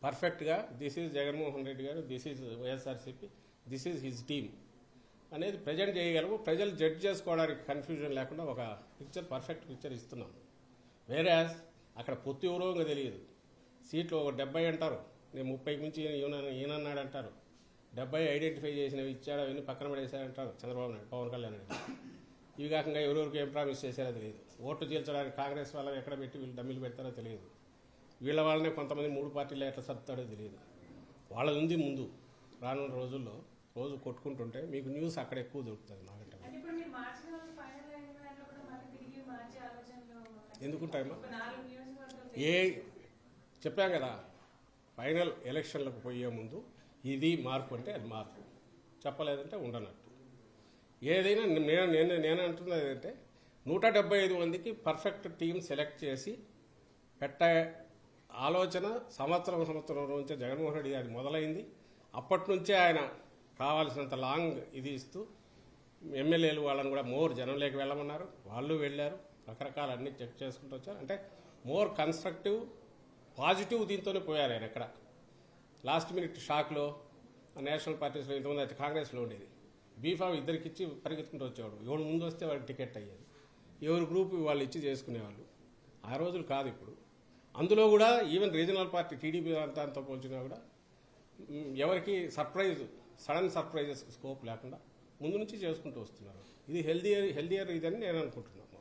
పర్ఫెక్ట్గా దిస్ ఈజ్ జగన్మోహన్ రెడ్డి గారు, this is YSRCP, this is his team అనేది ప్రజెంట్ చేయగలము. ప్రజలు జడ్జ్ చేసుకోవడానికి కన్ఫ్యూజన్ లేకుండా ఒక పిక్చర్, పర్ఫెక్ట్ పిక్చర్ ఇస్తున్నాము. వేరే అక్కడ పొత్తు ఎవరో ఇంకా తెలియదు. సీట్లు ఒక 70 అంటారు, నేను 30కి మించి ఈయనన్నాడు అంటారు. 70 ఐడెంటిఫై చేసినవి ఇచ్చాడు, అవన్నీ పక్కన పడేశారంటారు చంద్రబాబు నాయుడు, పవన్ కళ్యాణ్ రెడ్డి. ఇవి కాకుండా ఎవరెవరికి ఏం ప్రామిస్ చేశారో తెలియదు. ఓట్లు చీల్చడానికి కాంగ్రెస్ వాళ్ళని ఎక్కడ పెట్టి వీళ్ళు డమ్మిలు పెడతారో తెలియదు. వీళ్ళ వాళ్ళనే కొంతమంది 3 పార్టీలు ఎట్లా సర్దుతాడో తెలియదు. వాళ్ళది ఉంది ముందు. రానున్న రోజుల్లో రోజు కొట్టుకుంటుంటే మీకు న్యూస్ అక్కడ ఎక్కువ దొరుకుతుంది నాకంటే. ఎందుకుంటాయమ్మా? చెప్పాం కదా, ఫైనల్ ఎలక్షన్లకు పోయే ముందు ఇది మార్పు అంటే అది మార్పు, చెప్పలేదంటే ఉండనట్టు. ఏదైనా నేను అంటున్నది ఏంటంటే 175 మందికి పర్ఫెక్ట్ టీం సెలెక్ట్ చేసి పెట్టే ఆలోచన సంవత్సరం నుంచే జగన్మోహన్ రెడ్డి గారి మొదలైంది. అప్పటి నుంచే ఆయన కావాల్సినంత లాంగ్ ఇది ఇస్తూ ఎమ్మెల్యేలు వాళ్ళని కూడా మోర్ జనంలోకి వెళ్ళమన్నారు. వాళ్ళు వెళ్ళారు, రకరకాల అన్ని చెక్ చేసుకుంటూ వచ్చారు. అంటే మోర్ కన్స్ట్రక్టివ్ పాజిటివ్ దీంతోనే పోయారు ఆయన. ఎక్కడ లాస్ట్ మినిట్ షాక్లో నేషనల్ పార్టీస్లో ఇంతమంది అయితే కాంగ్రెస్లో ఉండేది, బీఫామ్ ఇద్దరికి ఇచ్చి పరిగెత్తుకుంటూ వచ్చేవాడు. ఎవరు ముందు వస్తే వాడికి టికెట్ అయ్యేది, ఎవరి గ్రూప్ వాళ్ళు ఇచ్చి చేసుకునేవాళ్ళు. ఆ రోజులు కాదు ఇప్పుడు. అందులో కూడా ఈవెన్ రీజనల్ పార్టీ టీడీపీ అంతా పోల్చినా కూడా ఎవరికి సడన్ సర్ప్రైజెస్ స్కోప్ లేకుండా ముందు నుంచి చేసుకుంటూ వస్తున్నారు. ఇది హెల్దియర్ ఇదని నేను అనుకుంటున్నాను.